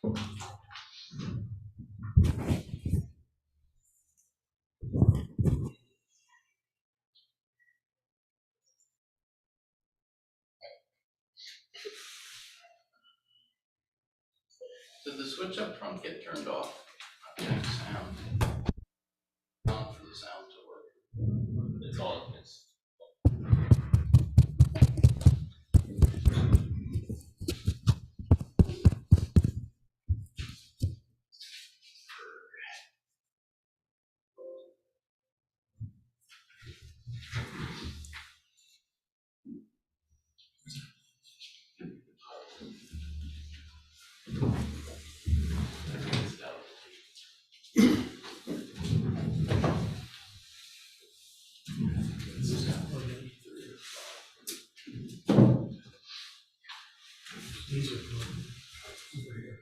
Did the switch up front get turned off? Okay, sound. On for the sound to work. It's on. It's These are over here.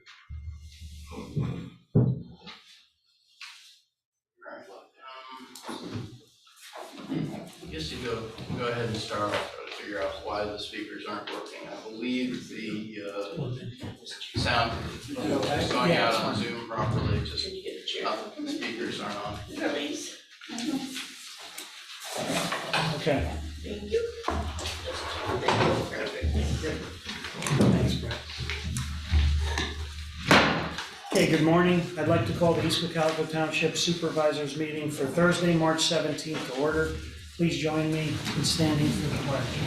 I guess you go ahead and start off, try to figure out why the speakers aren't working. I believe the sound is going out on Zoom properly, just the speakers aren't on. Okay. Thank you. Thanks, Brett. Okay, good morning. I'd like to call the East Cocalico Township Supervisors meeting for Thursday, March 17th to order. Please join me in standing for the pledge.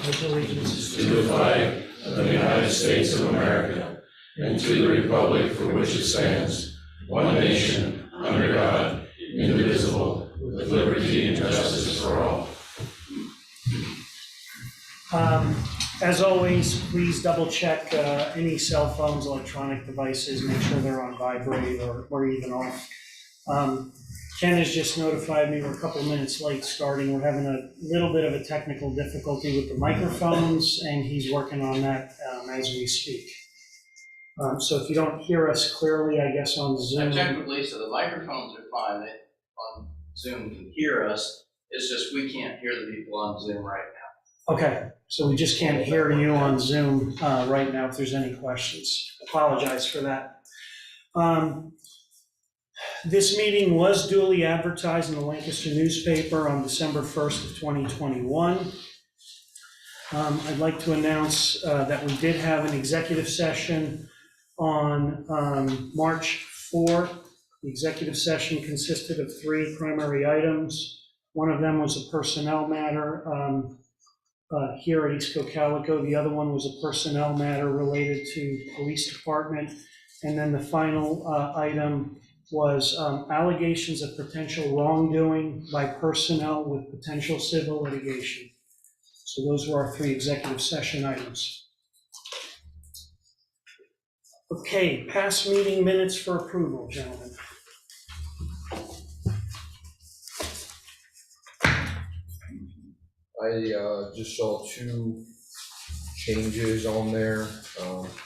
Pledge allegiance to the flag of the United States of America and to the republic for which it stands, one nation, under God, indivisible, with liberty and justice for all. As always, please double check any cell phones, electronic devices, make sure they're on vibrate or even off. Ken has just notified me we're a couple minutes late starting. We're having a little bit of a technical difficulty with the microphones, and he's working on that as we speak. So if you don't hear us clearly, I guess on Zoom. Technically, so the microphones are fine. They on Zoom can hear us. It's just we can't hear the people on Zoom right now. Okay, so we just can't hear you on Zoom right now if there's any questions. Apologize for that. This meeting was duly advertised in the Lancaster newspaper on December 1st of 2021. I'd like to announce that we did have an executive session on March 4th. The executive session consisted of 3 primary items. One of them was a personnel matter here at East Cocalico. The other one was a personnel matter related to police department. And then the final item was allegations of potential wrongdoing by personnel with potential civil litigation. So those were our 3 executive session items. Okay, past meeting minutes for approval, gentlemen. I just saw 2 changes on there. Just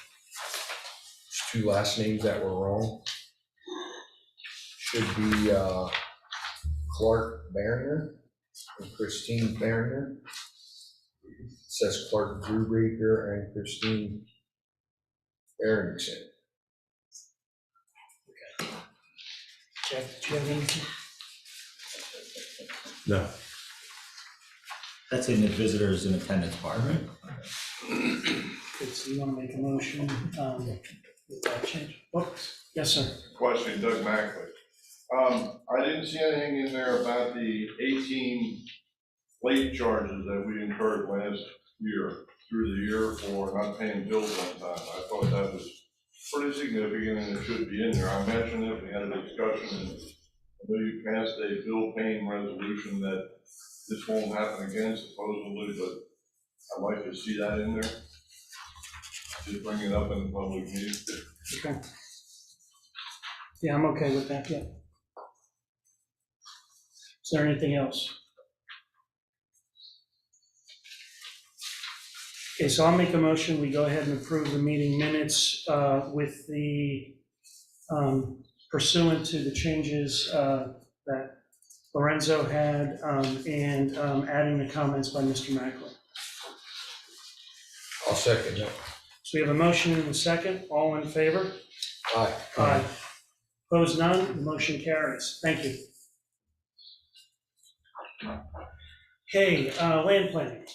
2 last names that were wrong. Should be Clark Barrier and Christine Barrier. It says Clark Brubaker and Christine Barrington. Jeff, do you have anything? no. That's in the visitors and attendance part, right? Good, so you want to make a motion with that change? Oh, yes, sir. Question, Doug Mackley. I didn't see anything in there about the 18 late charges that we incurred last year, through the year, for not paying bills on time. I thought that was pretty significant and it should be in there. I mentioned it, we had a discussion, and I know you passed a bill paying resolution that this won't happen again supposedly, but I'd like to see that in there. Just bring it up in the public meeting. Okay. Yeah, I'm okay with that, yeah. Is there anything else? Okay, so I'll make a motion, we go ahead and approve the meeting minutes with the pursuant to the changes that Lorenzo had and adding the comments by Mr. Macklin. I'll second that. So we have a motion and a second. All in favor? Aye. Aye. Opposed, none. The motion carries. Thank you. Okay, land planning.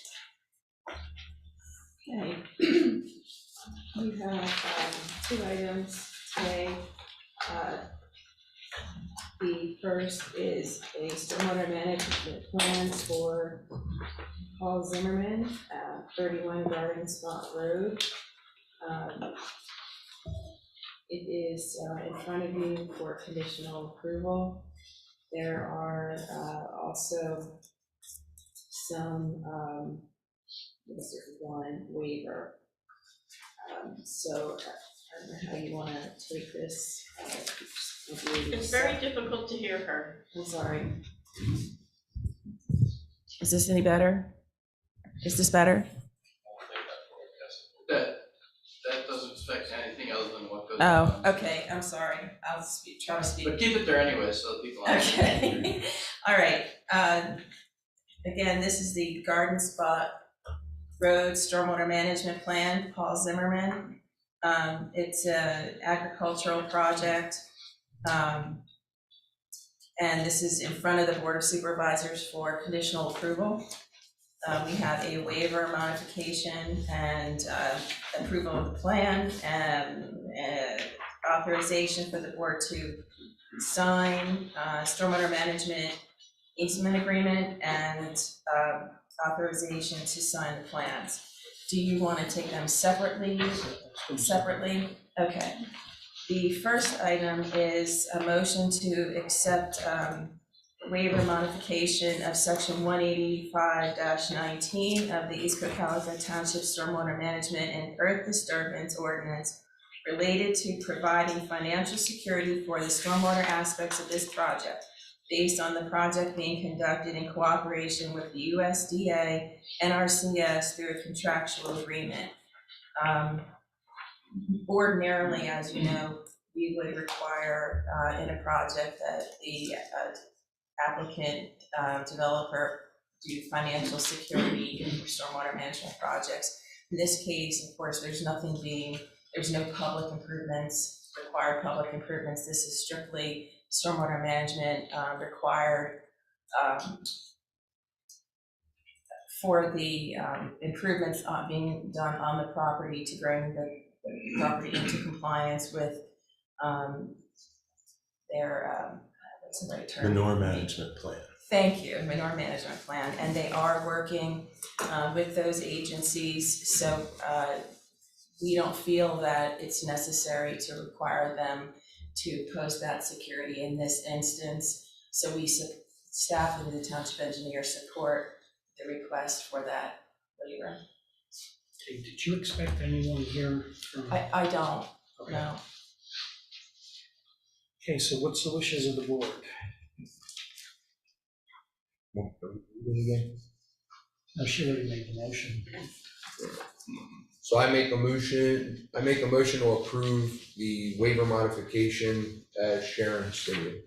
Okay. We have two items today. The first is a stormwater management plan for Paul Zimmerman, 31 Garden Spot Road. It is in front of you for conditional approval. There are also some one waiver. So I don't know how you want to take this. It's very difficult to hear her. I'm sorry. Is this any better? Is this better? That doesn't affect anything other than what goes on. Oh, okay, I'm sorry. I'll try to speak. But keep it there anyway, so that people understand. Okay, all right. Again, this is the Garden Spot Road Stormwater Management Plan, Paul Zimmerman. It's an agricultural project. And this is in front of the Board of Supervisors for conditional approval. We have a waiver modification and approval of the plan and authorization for the board to sign stormwater management easement agreement and authorization to sign the plans. Do you want to take them separately? Separately? Okay. The first item is a motion to accept waiver modification of section 185-19 of the East Cocalico Township Stormwater Management and Earth Disturbance Ordinance related to providing financial security for the stormwater aspects of this project, based on the project being conducted in cooperation with the USDA and RCS through a contractual agreement. Ordinarily, as you know, we would require in a project that the applicant developer do financial security for stormwater management projects. In this case, of course, there's no public improvements, required public improvements. This is strictly stormwater management required for the improvements being done on the property to bring the property into compliance with their, what's the right term? Manure management plan. Thank you, manure management plan, and they are working with those agencies, so we don't feel that it's necessary to require them to post that security in this instance. So we, staff and the township engineer, support the request for that waiver. Okay, did you expect anyone here from? I don't, Okay. no. Okay, so what's the wishes of the board? No, she already made the motion. So I make a motion to approve the waiver modification as Sharon stated.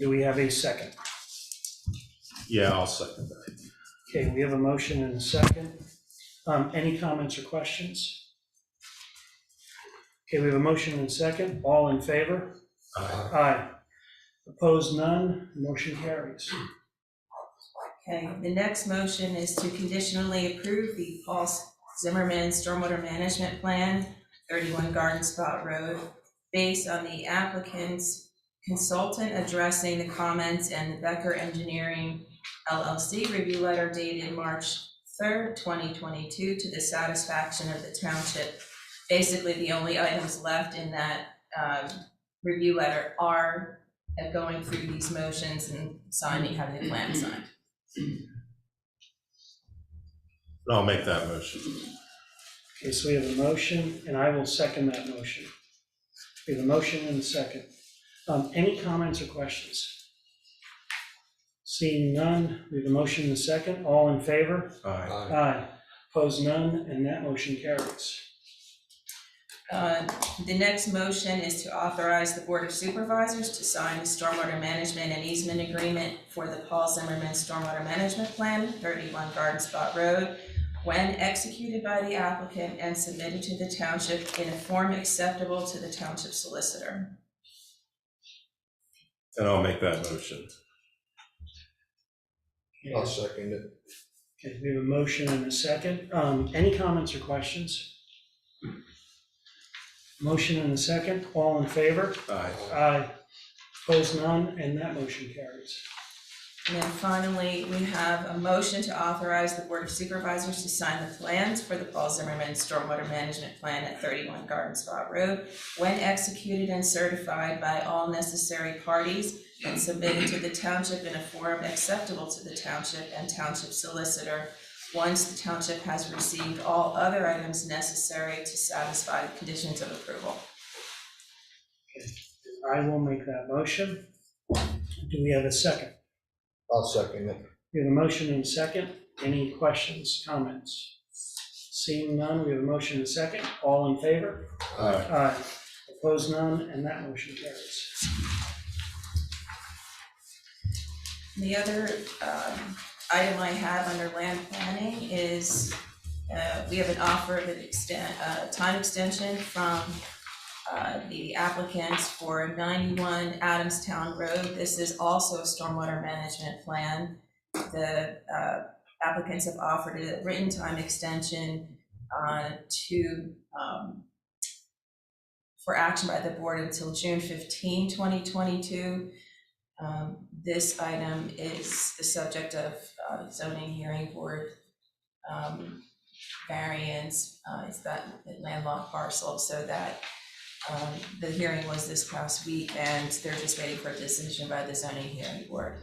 Do we have a second? Yeah, I'll second that. Okay, we have a motion and a second. Any comments or questions? Okay, we have a motion and a second. All in favor? Aye. Opposed, none. Motion carries. Okay, the next motion is to conditionally approve the Paul Zimmerman Stormwater Management Plan, 31 Garden Spot Road, based on the applicant's consultant addressing the comments and the Becker Engineering LLC review letter dated March 3rd, 2022 to the satisfaction of the township. Basically, the only items left in that review letter are going through these motions and signing, having the plan signed. I'll make that motion. Okay, so we have a motion, and I will second that motion. We have a motion and a second. Any comments or questions? Seeing none, we have a motion and a second. All in favor? Aye. Aye. Opposed, none, and that motion carries. The next motion is to authorize the Board of Supervisors to sign the Stormwater Management and Easement Agreement for the Paul Zimmerman Stormwater Management Plan, 31 Garden Spot Road, when executed by the applicant and submitted to the township in a form acceptable to the township solicitor. And I'll make that motion. I'll second it. Okay, we have a motion and a second. Any comments or questions? Motion and a second, all in favor? Aye. Aye. Opposed, none, and that motion carries. And then finally, we have a motion to authorize the Board of Supervisors to sign the plans for the Paul Zimmerman Stormwater Management Plan at 31 Garden Spot Road when executed and certified by all necessary parties and submitted to the township in a form acceptable to the township and township solicitor once the township has received all other items necessary to satisfy the conditions of approval. I will make that motion. Do we have a second? I'll second it. We have a motion and a second. Any questions, comments? Seeing none, we have a motion and a second. All in favor? Aye. Aye. Opposed, none, and that motion carries. The other item I have under land planning is we have an offer of an time extension from the applicants for 91 Adamstown Road. This is also a stormwater management plan. The applicants have offered a written time extension for action by the board until June 15, 2022. This item is the subject of zoning hearing board variance. It's that landlocked parcel, so that the hearing was this past week, and they're just waiting for a decision by the zoning hearing board.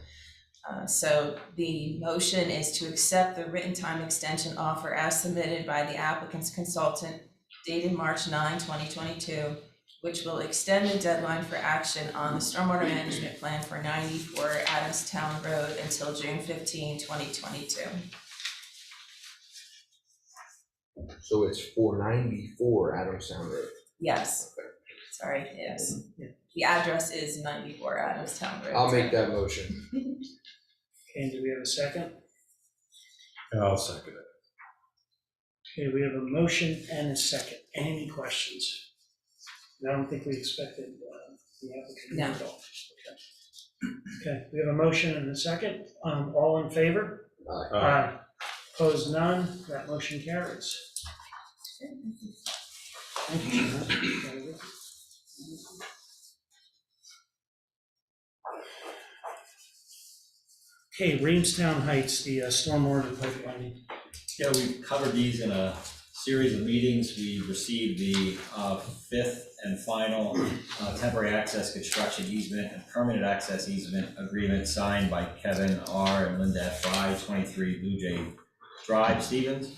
So the motion is to accept the written time extension offer as submitted by the applicant's consultant dated March 9, 2022, which will extend the deadline for action on the stormwater management plan for 94 Adamstown Road until June 15, 2022. So it's 494 Adamstown Road. Yes, sorry, yes. The address is 94 Adamstown Road. I'll make that motion. Okay, do we have a second? I'll second it. Okay, we have a motion and a second. Any questions? I don't think we expected the applicant. No. at all. Okay, we have a motion and a second. All in favor? Aye. Opposed, none. That motion carries. Thank you, Gina. Okay, Reamstown Heights, the stormwater pipeline. Yeah, we covered these in a series of meetings. We received the fifth and final temporary access construction easement and permanent access easement agreement signed by Kevin R. and Linda F. Fry, 23 Blue Jay Drive, Stevens.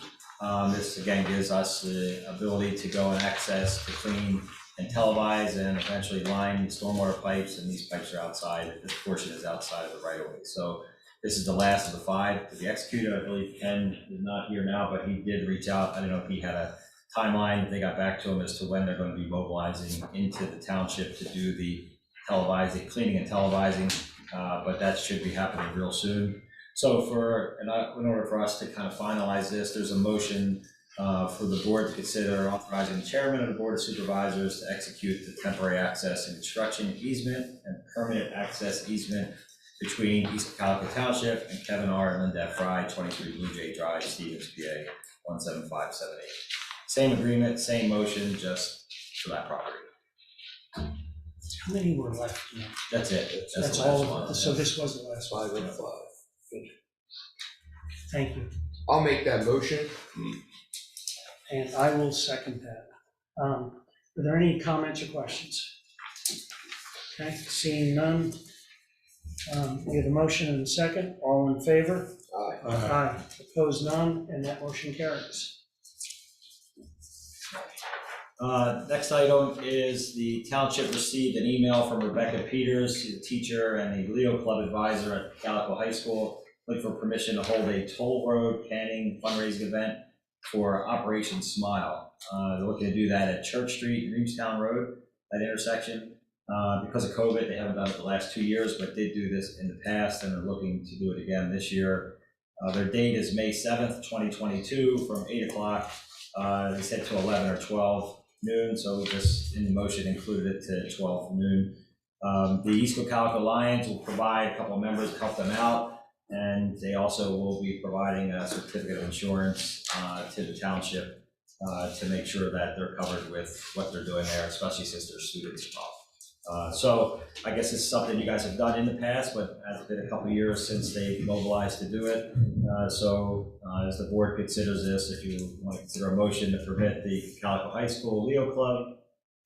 This again gives us the ability to go and access, to clean and televise and eventually line stormwater pipes, and these pipes are outside. This portion is outside of the right of way. So this is the last of the 5 to be executed. I believe Ken is not here now, but he did reach out. I don't know if he had a timeline. They got back to him as to when they're going to be mobilizing into the township to do the televising, cleaning and televising, but that should be happening real soon. So in order for us to kind of finalize this, there's a motion for the board to consider authorizing the chairman of the board of supervisors to execute the temporary access and construction easement and permanent access easement between East Cocalico Township and Kevin R. and Linda F. Fry, 23 Blue Jay Drive, Stevens, PA, 17578. Same agreement, same motion, just for that property. How many were left now? That's it. That's the last all, one. so this was the last one. 5 and 5. Thank you. I'll make that motion. And I will second that. Are there any comments or questions? Okay, seeing none. We have a motion and a second. All in favor? Aye. Aye. Opposed, none, and that motion carries. Next item is the township received an email from Rebecca Peters, the teacher and the Leo Club advisor at Cocalico High School, looking for permission to hold a toll road canning fundraising event for Operation Smile. They're looking to do that at Church Street, Reamstown Road, that intersection. Because of COVID, they haven't done it the last 2 years, but did do this in the past, and are looking to do it again this year. Their date is May 7th, 2022, from 8 o'clock, they said to 11 or 12 noon, so we just, in the motion, included it to 12 noon. The East Cocalico Lions will provide a couple of members to help them out, and they also will be providing a certificate of insurance to the township to make sure that they're covered with what they're doing there, especially since they're students involved. So I guess it's something you guys have done in the past, but it's been a couple of years since they mobilized to do it. So as the board considers this, if you want to consider a motion to permit the Cocalico High School Leo Club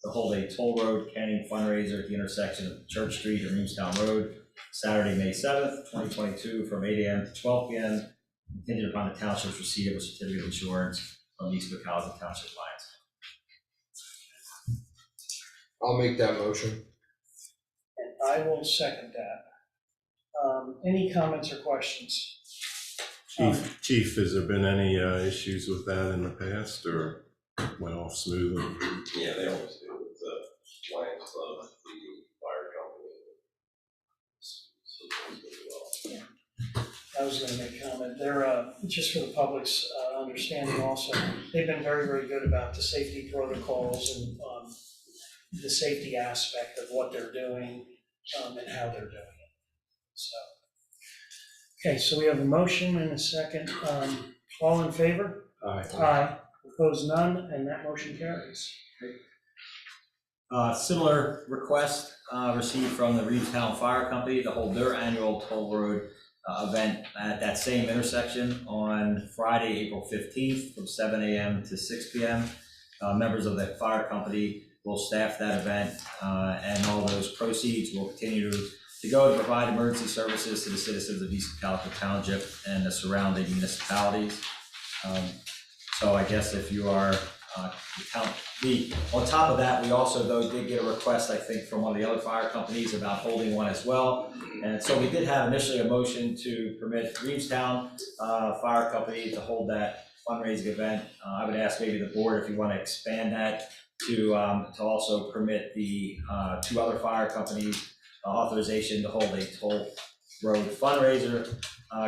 to hold a toll road canning fundraiser at the intersection of Church Street and Reamstown Road, Saturday, May 7th, 2022, from 8 a.m. to 12 p.m., contingent upon the township's receipt of a certificate of insurance from East Cocalico Township Lions. I'll make that motion. And I will second that. Any comments or questions? Chief, has there been any issues with that in the past, or went off smoothly? Yeah, they always do with the Lions Club, the fire company. So it's really well. I was gonna make a comment. They're, just for the public's understanding also, they've been very, very good about the safety protocols and the safety aspect of what they're doing and how they're doing it. So, okay, so we have a motion and a second. All in favor? Aye. Aye. Opposed, none, and that motion carries. Similar request received from the Reamstown Fire Company to hold their annual toll road event at that same intersection on Friday, April 15th, from 7 a.m. to 6 p.m. Members of the fire company will staff that event, and all those proceeds will continue to go to provide emergency services to the citizens of East Cocalico Township and the surrounding municipalities. So I guess if you are, on top of that, we also though did get a request, I think, from one of the other fire companies about holding one as well. And so we did have initially a motion to permit Reamstown Fire Company to hold that fundraising event. I would ask maybe the board if you want to expand that to also permit the two other fire companies authorization to hold a toll road fundraiser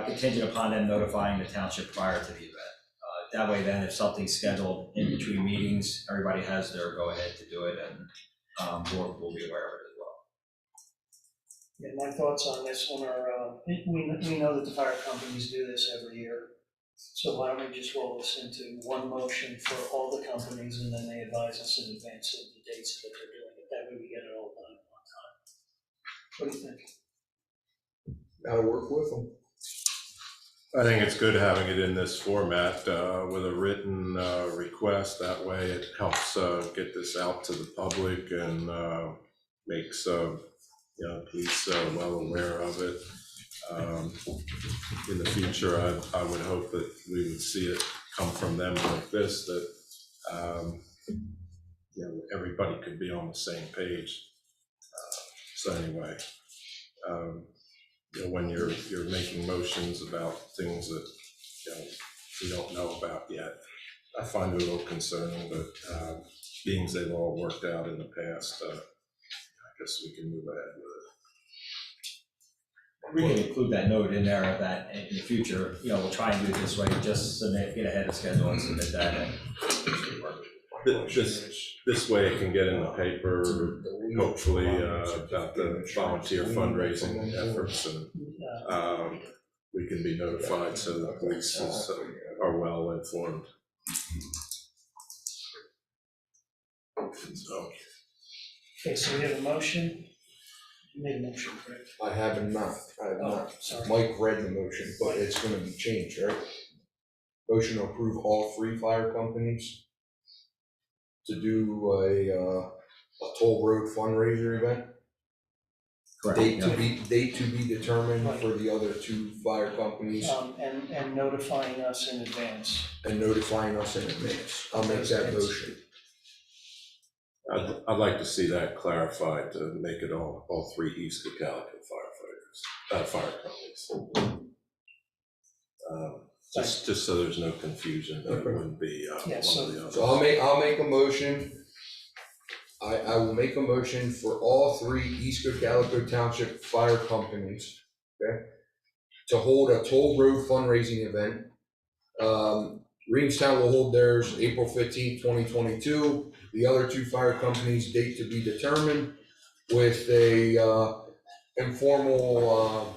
contingent upon them notifying the township prior to the event. That way then, if something's scheduled in between meetings, everybody has their go-ahead to do it, and board will be aware of it as well. Yeah, my thoughts on this one are, we know that the fire companies do this every year. So why don't we just roll this into one motion for all the companies, and then they advise us in advance of the dates that they're doing it. That way we get it all done at one time. What do you think? Gotta work with them. I think it's good having it in this format with a written request. That way it helps get this out to the public and makes police well aware of it. In the future, I would hope that we would see it come from them like this, that everybody could be on the same page. So anyway, when you're making motions about things that we don't know about yet, I find it a little concerning, but being they've all worked out in the past, I guess we can move ahead with it. We can include that note in there that in the future, we'll try and do it this way, just submit, get ahead of schedule and submit that and This way it can get in the paper, hopefully, about the volunteer fundraising efforts, and we can be notified so the police are well informed. So. Okay, so we have a motion. You made a motion, correct? I have not. Sorry. Mike read the motion, but it's gonna be changed, right? Motion to approve all three fire companies to do a toll road fundraiser event. correct. Date to be determined for the other two fire companies And notifying us in advance. and notifying us in advance. I'll make that motion. I'd like to see that clarified to make it all three East Cocalico fire companies. Just so there's no confusion, that it wouldn't be one Yeah, or so- the other. So I'll make a motion. I will make a motion for all three East Cocalico Township fire companies, okay? to hold a toll road fundraising event. Reedstown will hold theirs April 15th, 2022. The other two fire companies, date to be determined, with a informal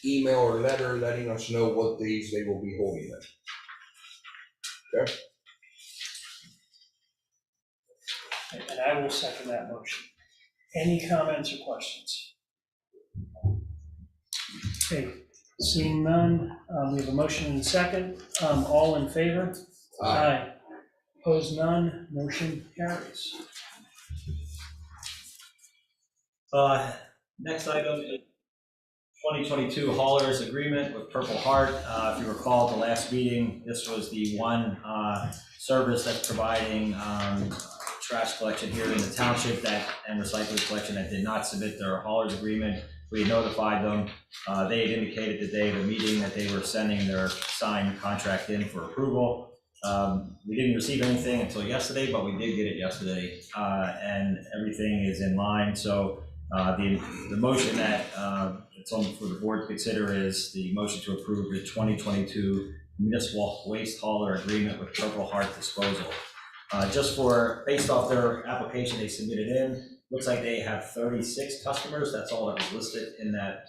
email or letter letting us know what days they will be holding it. Okay? And I will second that motion. Any comments or questions? Okay, seeing none, we have a motion and a second. All in favor? Aye. Opposed, none, motion carries. Next item is 2022 haulers agreement with Purple Heart. If you recall at the last meeting, this was the one service that's providing trash collection here in the township and recycling collection that did not submit their haulers agreement. We notified them. They had indicated the day of the meeting that they were sending their signed contract in for approval. We didn't receive anything until yesterday, but we did get it yesterday, and everything is in line. So the motion that it's on for the board to consider is the motion to approve the 2022 municipal waste hauler agreement with Purple Heart Disposal. Based off their application they submitted in, looks like they have 36 customers. That's all that was listed in that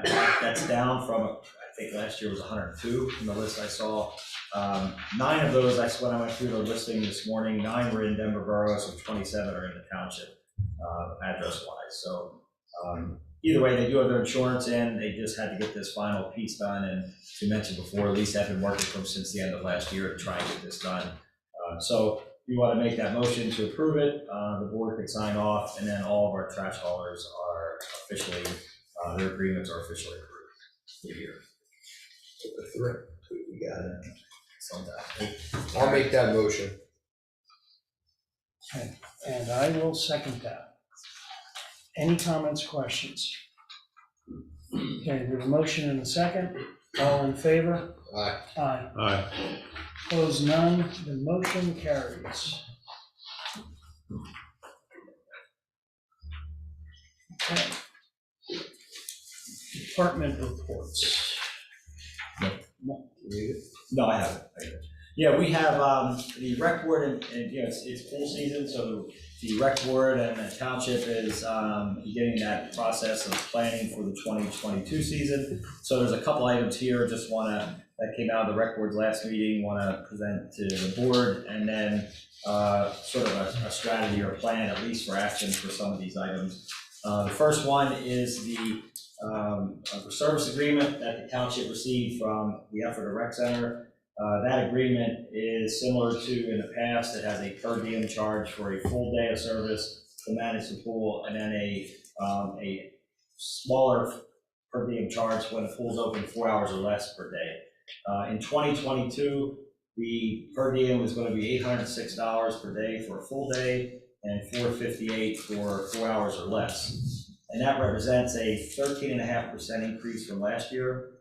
pack. That's down from, I think last year was 102 in the list I saw. 9 of those, when I went through the listing this morning, 9 were in Denver Borough, so 27 are in the township, address-wise. So either way, they do have their insurance in. They just had to get this final piece done. And as we mentioned before, Lisa had been working for them since the end of last year to try and get this done. So if you want to make that motion to approve it, the board could sign off, and then all of our trash haulers are officially, their agreements are officially approved for the year. We got it. So I'll make that motion. Okay, and I will second that. Any comments, questions? Okay, we have a motion and a second. All in favor? Aye. Aye. Aye. Opposed, none. The motion carries. Okay. Department reports. No, I haven't. Yeah, we have the rec board, and you know, it's pool season, so the rec board and the township is beginning that process of planning for the 2022 season. So there's a couple items here, that came out of the rec board's last meeting, want to present to the board, and then sort of a strategy or plan, at least for action for some of these items. The first one is the service agreement that the township received from the Effort Rec Center. That agreement is similar to in the past. It has a per diem charge for a full day of service to manage the pool, and then a smaller per diem charge when the pool's open 4 hours or less per day. In 2022, the per diem is going to be $806 per day for a full day and $458 for 4 hours or less. And that represents a 13.5% increase from last year.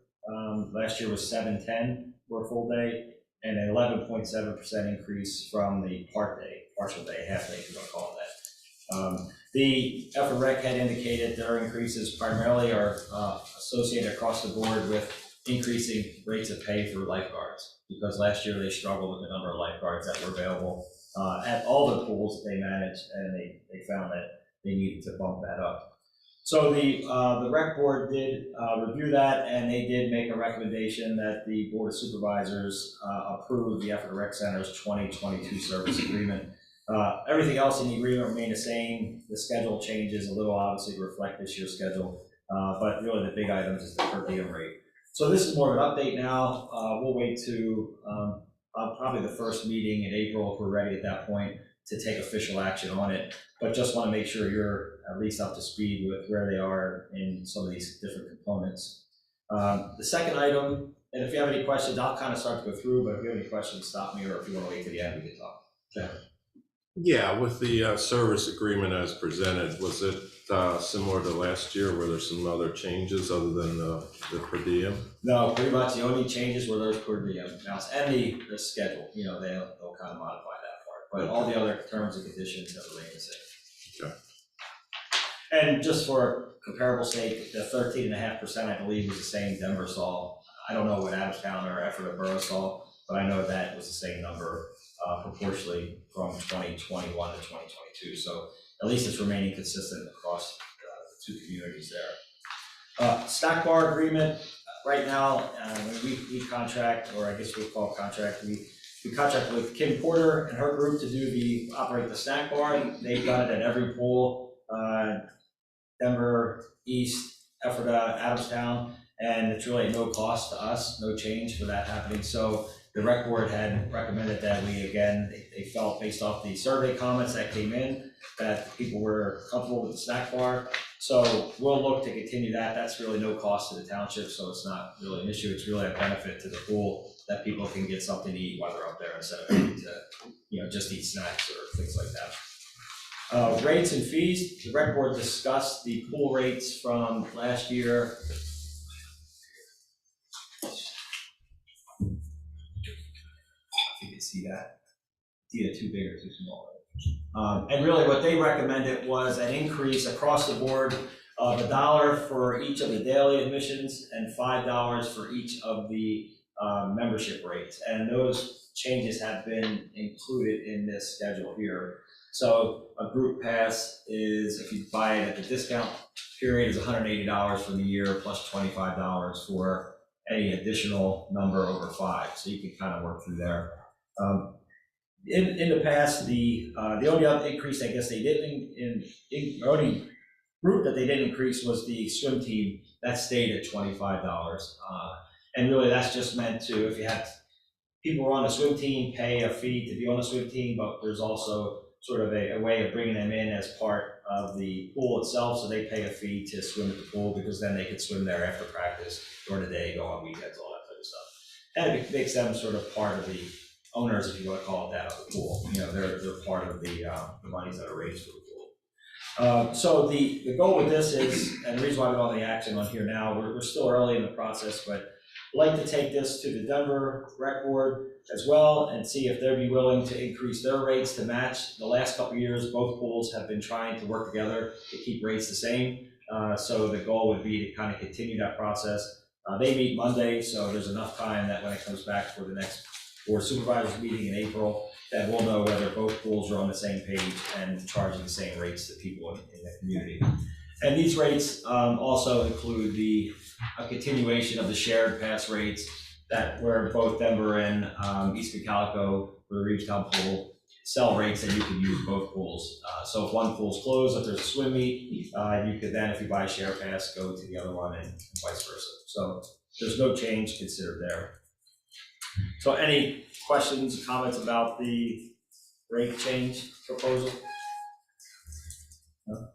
Last year was $710 for a full day, and an 11.7% increase from the partial day, half day, if you want to call it that. The Effort Rec had indicated their increases primarily are associated across the board with increasing rates of pay for lifeguards, because last year they struggled with the number of lifeguards that were available at all the pools that they managed, and they found that they needed to bump that up. So the rec board did review that, and they did make a recommendation that the Board of Supervisors approve the Effort Rec Center's 2022 service agreement. Everything else in the agreement remained the same. The schedule changes a little, obviously, to reflect this year's schedule, but really the big items is the per diem rate. So this is more of an update now. We'll wait to probably the first meeting in April if we're ready at that point to take official action on it, but just want to make sure you're at least up to speed with where they are in some of these different components. The second item, and if you have any questions, I'll kind of start to go through, but if you have any questions, stop me, or if you want to wait to the end, we can talk. Okay. Yeah, with the service agreement as presented, was it similar to last year? Were there some other changes other than the per diem? No, pretty much the only changes were those per diem amounts and the schedule. You know, they'll kind of modify that part, but all the other terms and conditions have remained the same. Okay. And just for comparable sake, the 13.5%, I believe, was the same Denver saw. I don't know what Adamstown or Ephrata Borough saw, but I know that was the same number proportionally from 2021 to 2022. So at least it's remaining consistent across the two communities there. Snack bar agreement, right now, we contract, or I guess we call contract, we contract with Kim Porter and her group to operate the snack bar. They've done it at every pool, Denver, East, Ephrata, Adamstown, and it's really no cost to us, no change for that happening. So the rec board had recommended that they felt based off the survey comments that came in, that people were comfortable with the snack bar. So we'll look to continue that. That's really no cost to the township, so it's not really an issue. It's really a benefit to the pool that people can get something to eat while they're up there instead of having to, just eat snacks or things like that. Rates and fees, the rec board discussed the pool rates from last year. You can see that. It's either too big or too small. And really what they recommended was an increase across the board of $1 for each of the daily admissions and $5 for each of the membership rates. And those changes have been included in this schedule here. So a group pass is, if you buy it at the discount period, is $180 for the year plus $25 for any additional number over 5. So you can kind of work through there. In the past, the only other increase, I guess they didn't, the only group that they didn't increase was the swim team. That stayed at $25. And really that's just meant to, if you have people who are on the swim team, pay a fee to be on the swim team, but there's also sort of a way of bringing them in as part of the pool itself, so they pay a fee to swim at the pool because then they could swim there after practice, during the day, go on weekends, all that type of stuff. And it makes them sort of part of the owners, if you want to call it that, of the pool. They're part of the monies that are raised for the pool. So the goal with this is, and the reason why we don't have any action on here now, we're still early in the process, but I'd like to take this to the Denver Rec Board as well and see if they'd be willing to increase their rates to match. The last couple of years, both pools have been trying to work together to keep rates the same. So the goal would be to kind of continue that process. They meet Monday, so there's enough time that when it comes back for the next Board of Supervisors meeting in April, that we'll know whether both pools are on the same page and charging the same rates to people in the community. And these rates also include a continuation of the shared pass rates that where both Denver and East Cocalico, for the Reevestown pool, sell rates that you can use both pools. So if one pool's closed, if there's a swim meet, you could then, if you buy a share pass, go to the other one and vice versa. So there's no change considered there. So any questions, comments about the rate change proposal? No?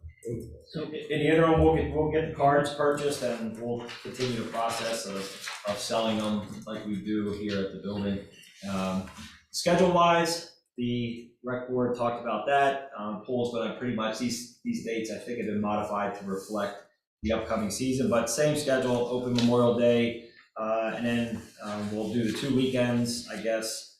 So in the interim, we'll get the cards purchased and we'll continue the process of selling them like we do here at the building. Schedule-wise, the rec board talked about that. Pool's going to pretty much, these dates I think have been modified to reflect the upcoming season, but same schedule, open Memorial Day, and then we'll do the 2 weekends, I guess,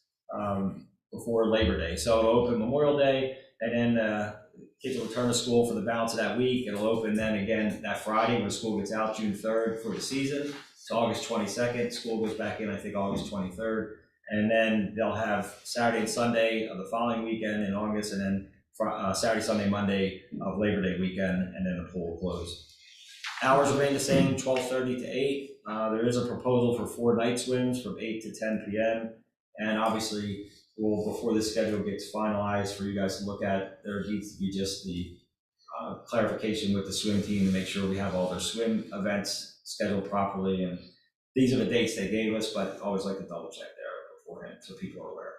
before Labor Day. So it'll open Memorial Day, and then kids will return to school for the balance of that week. It'll open then again that Friday when school gets out, June 3rd for the season. It's August 22nd. School goes back in, I think, August 23rd. And then they'll have Saturday and Sunday of the following weekend in August, and then Saturday, Sunday, Monday of Labor Day weekend, and then the pool will close. Hours remain the same, 12:30 to 8. There is a proposal for 4 night swims from 8 to 10 p.m. And obviously, before this schedule gets finalized for you guys to look at, there needs to be just the clarification with the swim team to make sure we have all their swim events scheduled properly. And these are the dates they gave us, but I always like to double check there beforehand so people are aware.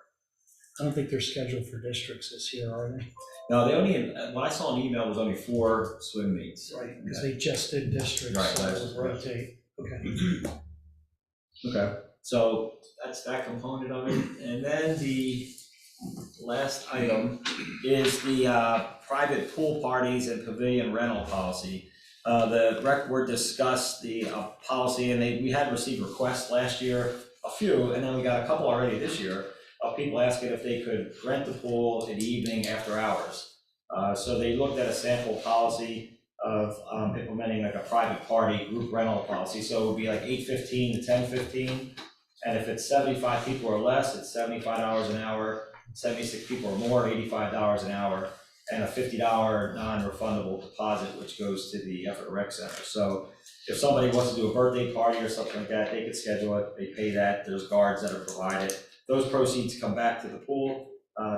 I don't think they're scheduled for districts this year, are they? No, they only, what I saw in the email was only 4 swim meets. Right, because they just did districts, Right, so it would rotate. Okay. Okay, so that's that component of it. And then the last item is the private pool parties and pavilion rental policy. The rec board discussed the policy, and we had received requests last year, a few, and then we got a couple already this year, of people asking if they could rent the pool in the evening after hours. So they looked at a sample policy. of implementing like a private party group rental policy. So it would be like 8:15 to 10:15. And if it's 75 people or less, it's $75 an hour. 76 people or more, $85 an hour. And a $50 non-refundable deposit, which goes to the Effort Rec Center. So if somebody wants to do a birthday party or something like that, they could schedule it, they pay that, there's guards that are provided. Those proceeds come back to the pool,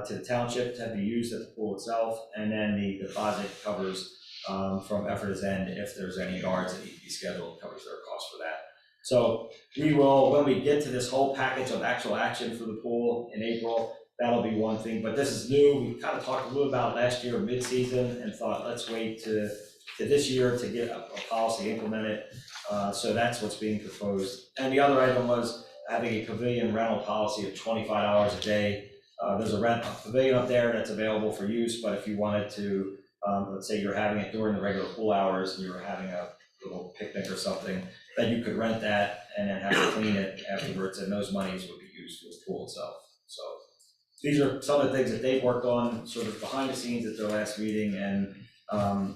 to the township to be used at the pool itself, and then the deposit covers from Effort's end if there's any guards that need to be scheduled, covers their cost for that. So we will, when we get to this whole package of actual action for the pool in April, that'll be one thing, but this is new. We kind of talked a little about last year mid-season and thought, let's wait to this year to get a policy implemented. So that's what's being proposed. And the other item was having a pavilion rental policy of $25 a day. There's a pavilion up there that's available for use, but if you wanted to, let's say you're having it during the regular pool hours and you were having a little picnic or something, then you could rent that and then have to clean it afterwards, and those monies would be used for the pool itself. So these are some of the things that they've worked on sort of behind the scenes at their last meeting, and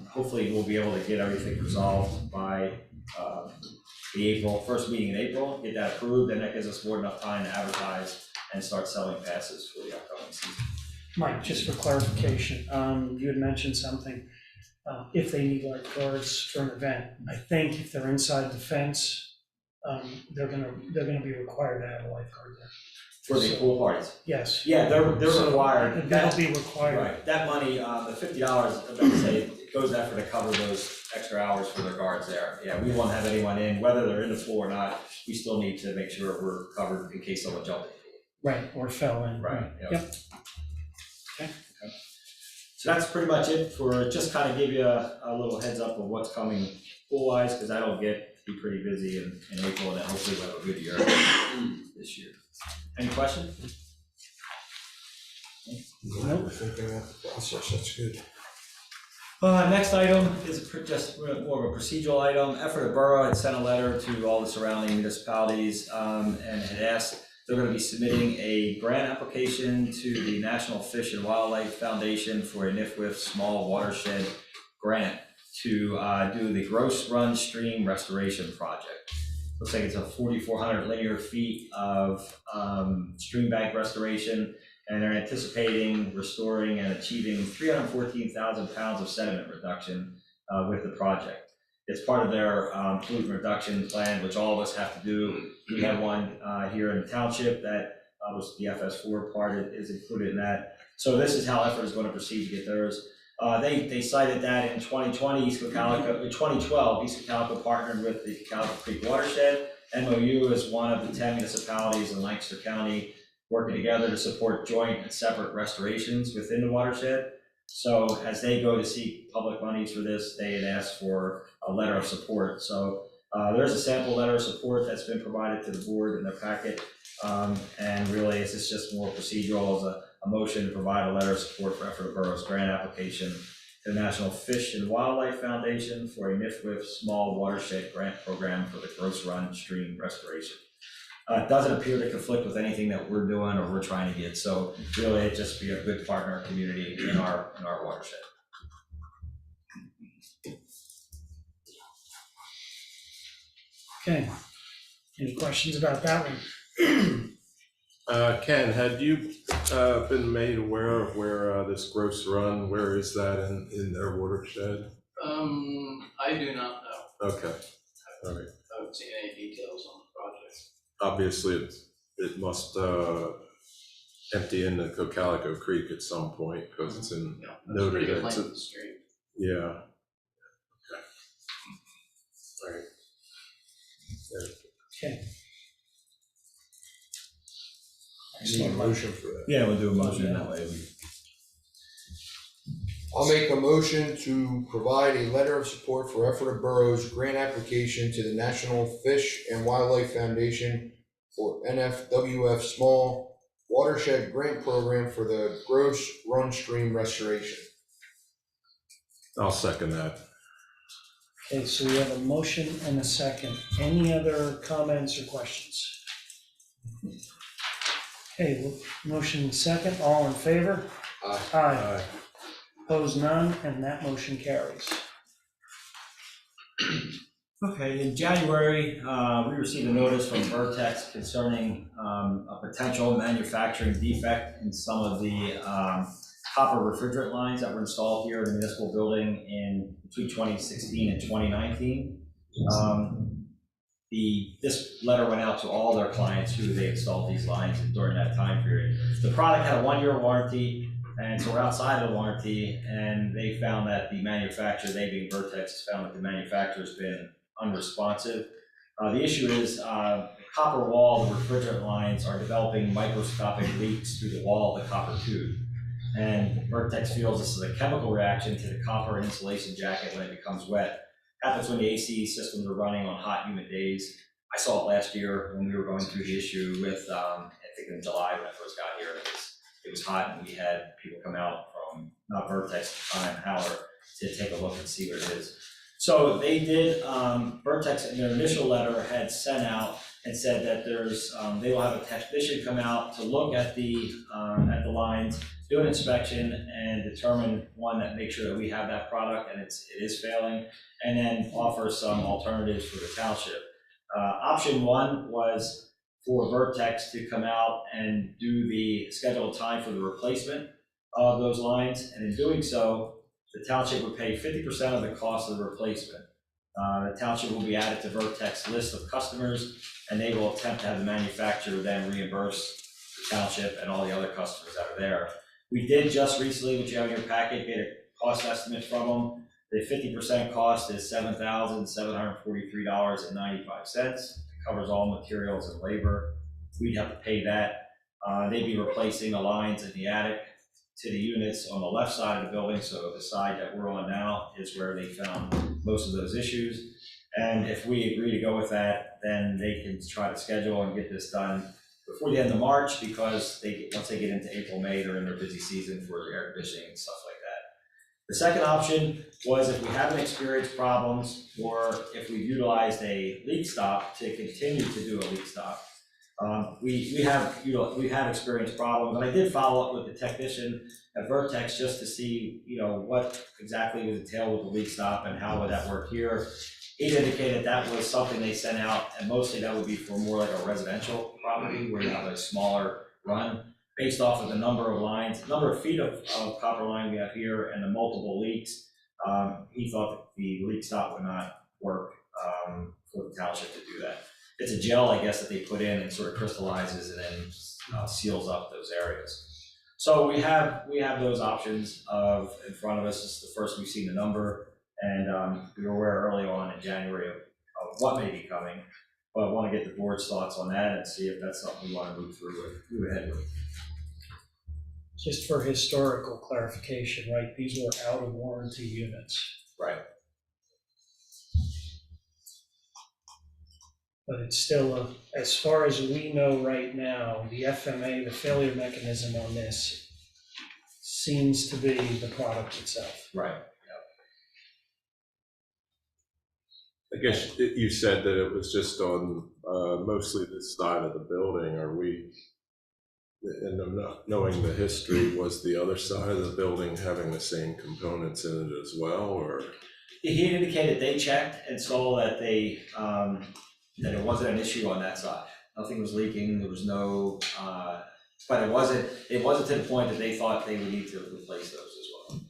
hopefully we'll be able to get everything resolved by the first meeting in April, get that approved, and that gives us more than enough time to advertise and start selling passes for the upcoming season. Mike, just for clarification, you had mentioned something, if they need lifeguards for an event. I think if they're inside the fence, they're gonna be required to have a lifeguard there. For the pool parties? Yes. Yeah, they're required. That'll be required. Right, that money, the $50, I'm gonna say, it goes after to cover those extra hours for their guards there. Yeah, we won't have anyone in, whether they're in the pool or not, we still need to make sure we're covered in case someone jumped in the pool. Right, or fell in. Right, Yep. Okay. So that's pretty much it for, just kind of give you a little heads up of what's coming pool-wise, because that'll be pretty busy in April, and then hopefully we'll have a good year this year. Any questions? Nope. Thinking about the process, that's good. Next item is just more of a procedural item. Effort Borough had sent a letter to all the surrounding municipalities and had asked, they're going to be submitting a grant application to the National Fish and Wildlife Foundation for a NIFWIF small watershed grant to do the Gross Run Stream Restoration Project. Looks like it's a 4,400 linear feet of stream bank restoration, and they're anticipating restoring and achieving 314,000 pounds of sediment reduction with the project. It's part of their pollutant reduction plan, which all of us have to do. We have one here in the township that was the FS4 part is included in that. So this is how Effort is going to proceed to get theirs. They cited that in 2020, 2012, East Cocalico partnered with the Cocalico Creek Watershed. MOU is one of the 10 municipalities in Lancaster County working together to support joint and separate restorations within the watershed. So as they go to seek public monies for this, they had asked for a letter of support. So there's a sample letter of support that's been provided to the board in their packet. And really, it's just more procedural as a motion to provide a letter of support for Effort Borough's grant application to the National Fish and Wildlife Foundation for a NIFWIF small watershed grant program for the Gross Run Stream Restoration. It doesn't appear to conflict with anything that we're doing or we're trying to get. So really, it just be a good partner community in our watershed. Okay. Any questions about that one? Ken, had you been made aware of where this Gross Run, where is that in their watershed? I do not know. Okay, all right. I haven't seen any details on the project. Obviously, it must empty into Cocalico Creek at some point because it's in Yeah, that's noted pretty good that length it's of the stream. yeah. Okay. All right. Okay. I need a motion for that. Yeah, we'll do a motion that way. I'll make a motion to provide a letter of support for Effort Borough's grant application to the National Fish and Wildlife Foundation for NFWF Small Watershed Grant Program for the Gross Run Stream Restoration. I'll second that. Okay, so we have a motion and a second. Any other comments or questions? Okay, well, motion second, all in favor? Aye. Aye. Opposed, none, and that motion carries. Okay, in January, we received a notice from Vertex concerning a potential manufacturing defect in some of the copper refrigerant lines that were installed here in the municipal building in between 2016 and 2019. This letter went out to all their clients who they installed these lines during that time period. The product had a 1-year warranty, and so we're outside of the warranty, and they found that the manufacturer, they being Vertex, has found that the manufacturer's been unresponsive. The issue is the copper wall, the refrigerant lines are developing microscopic leaks through the wall of the copper tube. And Vertex feels this is a chemical reaction to the copper insulation jacket when it becomes wet. Happens when the AC systems are running on hot, humid days. I saw it last year when we were going through the issue with, I think in July when I first got here. It was hot, and we had people come out from, not Vertex at the time, Howler, to take a look and see what it is. So they did, Vertex in their initial letter had sent out and said that they will have a technician come out to look at the lines, do an inspection, and determine that make sure that we have that product and it is failing, and then offer some alternatives for the township. Option one was for Vertex to come out and do the scheduled time for the replacement of those lines, and in doing so, the township would pay 50% of the cost of the replacement. The township will be added to Vertex's list of customers, and they will attempt to have the manufacturer then reimburse the township and all the other customers that are there. We did just recently, which you have in your packet, get a cost estimate from them. The 50% cost is $7,743.95. It covers all materials and labor. We'd have to pay that. They'd be replacing the lines in the attic to the units on the left side of the building, so the side that we're on now is where they found most of those issues. And if we agree to go with that, then they can try to schedule and get this done before the end of March, because once they get into April, May, they're in their busy season for air conditioning and stuff like that. The second option was if we haven't experienced problems, or if we've utilized a leak stop to continue to do a leak stop. We have experienced problems, and I did follow up with the technician at Vertex just to see, what exactly was entailed with the leak stop and how would that work here. He indicated that was something they sent out, and mostly that would be for more like a residential property where you have a smaller run based off of the number of lines, number of feet of copper line we have here, and the multiple leaks. He thought that the leak stop would not work for the township to do that. It's a gel, I guess, that they put in and sort of crystallizes and then seals up those areas. So we have those options in front of us. This is the first we've seen the number, and we were aware early on in January of what may be coming, but I want to get the board's thoughts on that and see if that's something we want to move ahead with. Just for historical clarification, right, these were out of warranty units. Right. But it's still, as far as we know right now, the FMA, the failure mechanism on this seems to be the product itself. Right. I guess you said that it was just on mostly this side of the building. Are we, and I'm not knowing the history, was the other side of the building having the same components in it as well, or? He indicated they checked and saw that that it wasn't an issue on that side. Nothing was leaking. There was no, but it wasn't to the point that they thought they would need to replace those as well.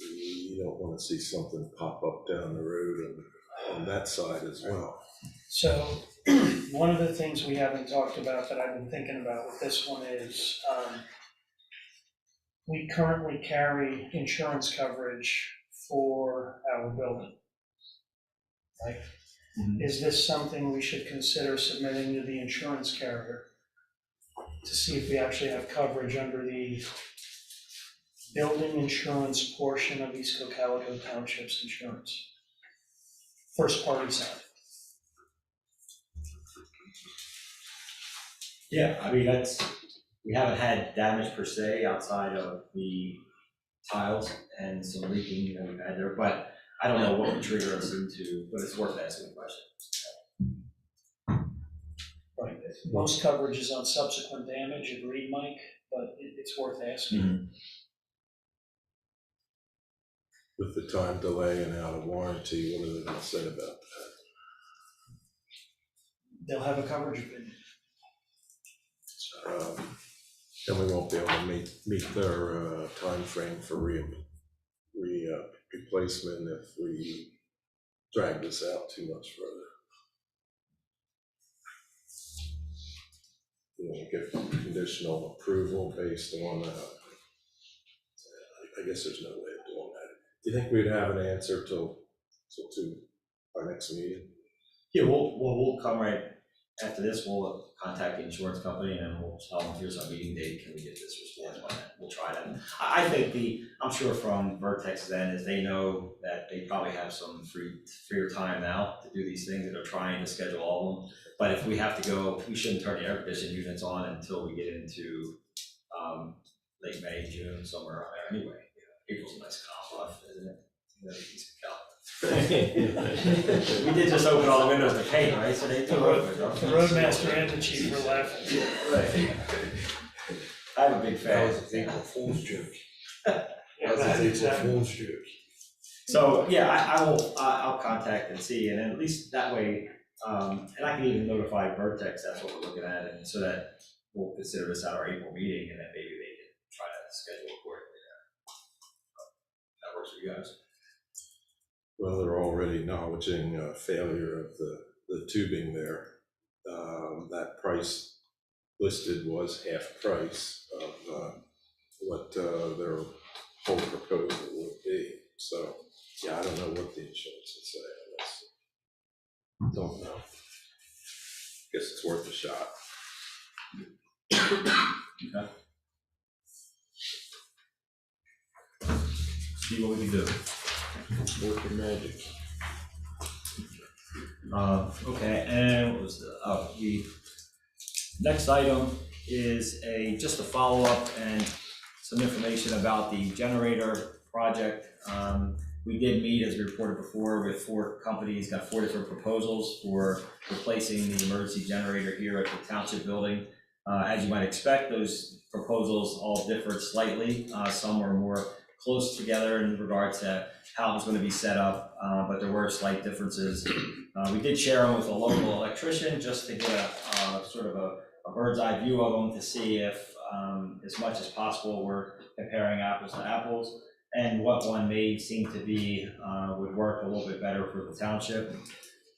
You don't want to see something pop up down the road and on that side as well. So one of the things we haven't talked about that I've been thinking about with this one is we currently carry insurance coverage for our building, right? Mm-hmm. Is this something we should consider submitting to the insurance carrier to see if we actually have coverage under the building insurance portion of East Cocalico Township's insurance? First party side. Yeah, I mean, we haven't had damage per se outside of the tiles and some leaking that we've had there, but I don't know what would trigger us into, but it's worth asking the question. Right. Most coverage is on subsequent damage, agreed, Mike, but it's worth asking. with the time delay and out of warranty, what are they gonna say about that? They'll have a coverage opinion. Then we won't be able to meet their timeframe for replacement if we drag this out too much further. You know, get conditional approval based on, I guess there's no way of doing that. Do you think we'd have an answer till to our next meeting? Yeah, we'll come right after this, we'll contact the insurance company and we'll tell them, here's our meeting date, can we get this response by that? We'll try that. I think I'm sure from Vertex's end is they know that they probably have some freer time now to do these things, that are trying to schedule all of them. But if we have to go, we shouldn't turn the air conditioning units on until we get into late May, June, somewhere around there anyway. April's a nice calm month, isn't it? We did just open all the windows to paint, right? So they took over. The roadmaster and the chief were laughing. Right. I'm a big fan. That was an April Fool's joke. Yeah, That was an April Fool's joke. So, yeah, I'll contact and see, and then at least that way, and I can even notify Vertex that's what we're looking at, and so that we'll consider this at our April meeting, and then maybe they can try to schedule accordingly there. That works for you guys. Well, they're already acknowledging failure of the tubing there. That price listed was half price of what their whole proposal would be. So, yeah, I don't know what the insurance would say on this. Don't know. Guess it's worth a shot. Okay. See what we can do. Working magic. Okay, and what was the next item is just a follow-up and some information about the generator project. We did meet, as we reported before, with 4 companies, got 4 different proposals for replacing the emergency generator here at the township building. As you might expect, those proposals all differed slightly. Some were more close together in regard to how it was going to be set up, but there were slight differences. We did share them with a local electrician just to get a sort of a bird's eye view of them to see if, as much as possible, we're comparing apples to apples, and what one may seem to be would work a little bit better for the township.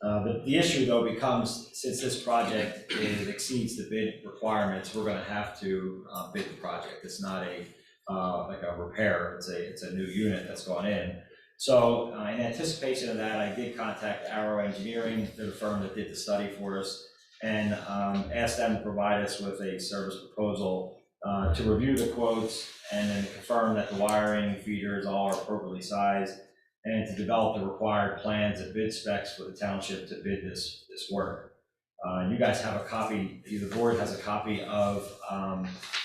The issue though becomes, since this project exceeds the bid requirements, we're going to have to bid the project. It's not like a repair, it's a new unit that's gone in. So in anticipation of that, I did contact Arrow Engineering, they're the firm that did the study for us, and asked them to provide us with a service proposal to review the quotes and then confirm that the wiring feeders all are appropriately sized, and to develop the required plans and bid specs for the township to bid this work. You guys have a copy, the board has a copy of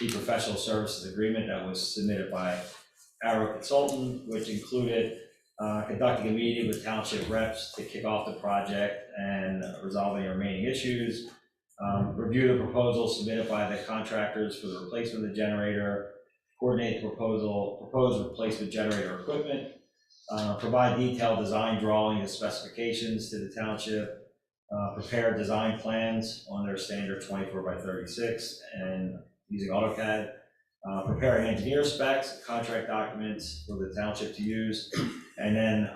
the professional services agreement that was submitted by Arrow Consultant, which included conducting a meeting with township reps to kick off the project and resolving the remaining issues, review the proposal submitted by the contractors for the replacement of the generator, coordinate the proposed replacement generator equipment, provide detailed design drawing and specifications to the township, prepare design plans on their standard 24x36 and using AutoCAD, preparing engineer specs, contract documents for the township to use, and then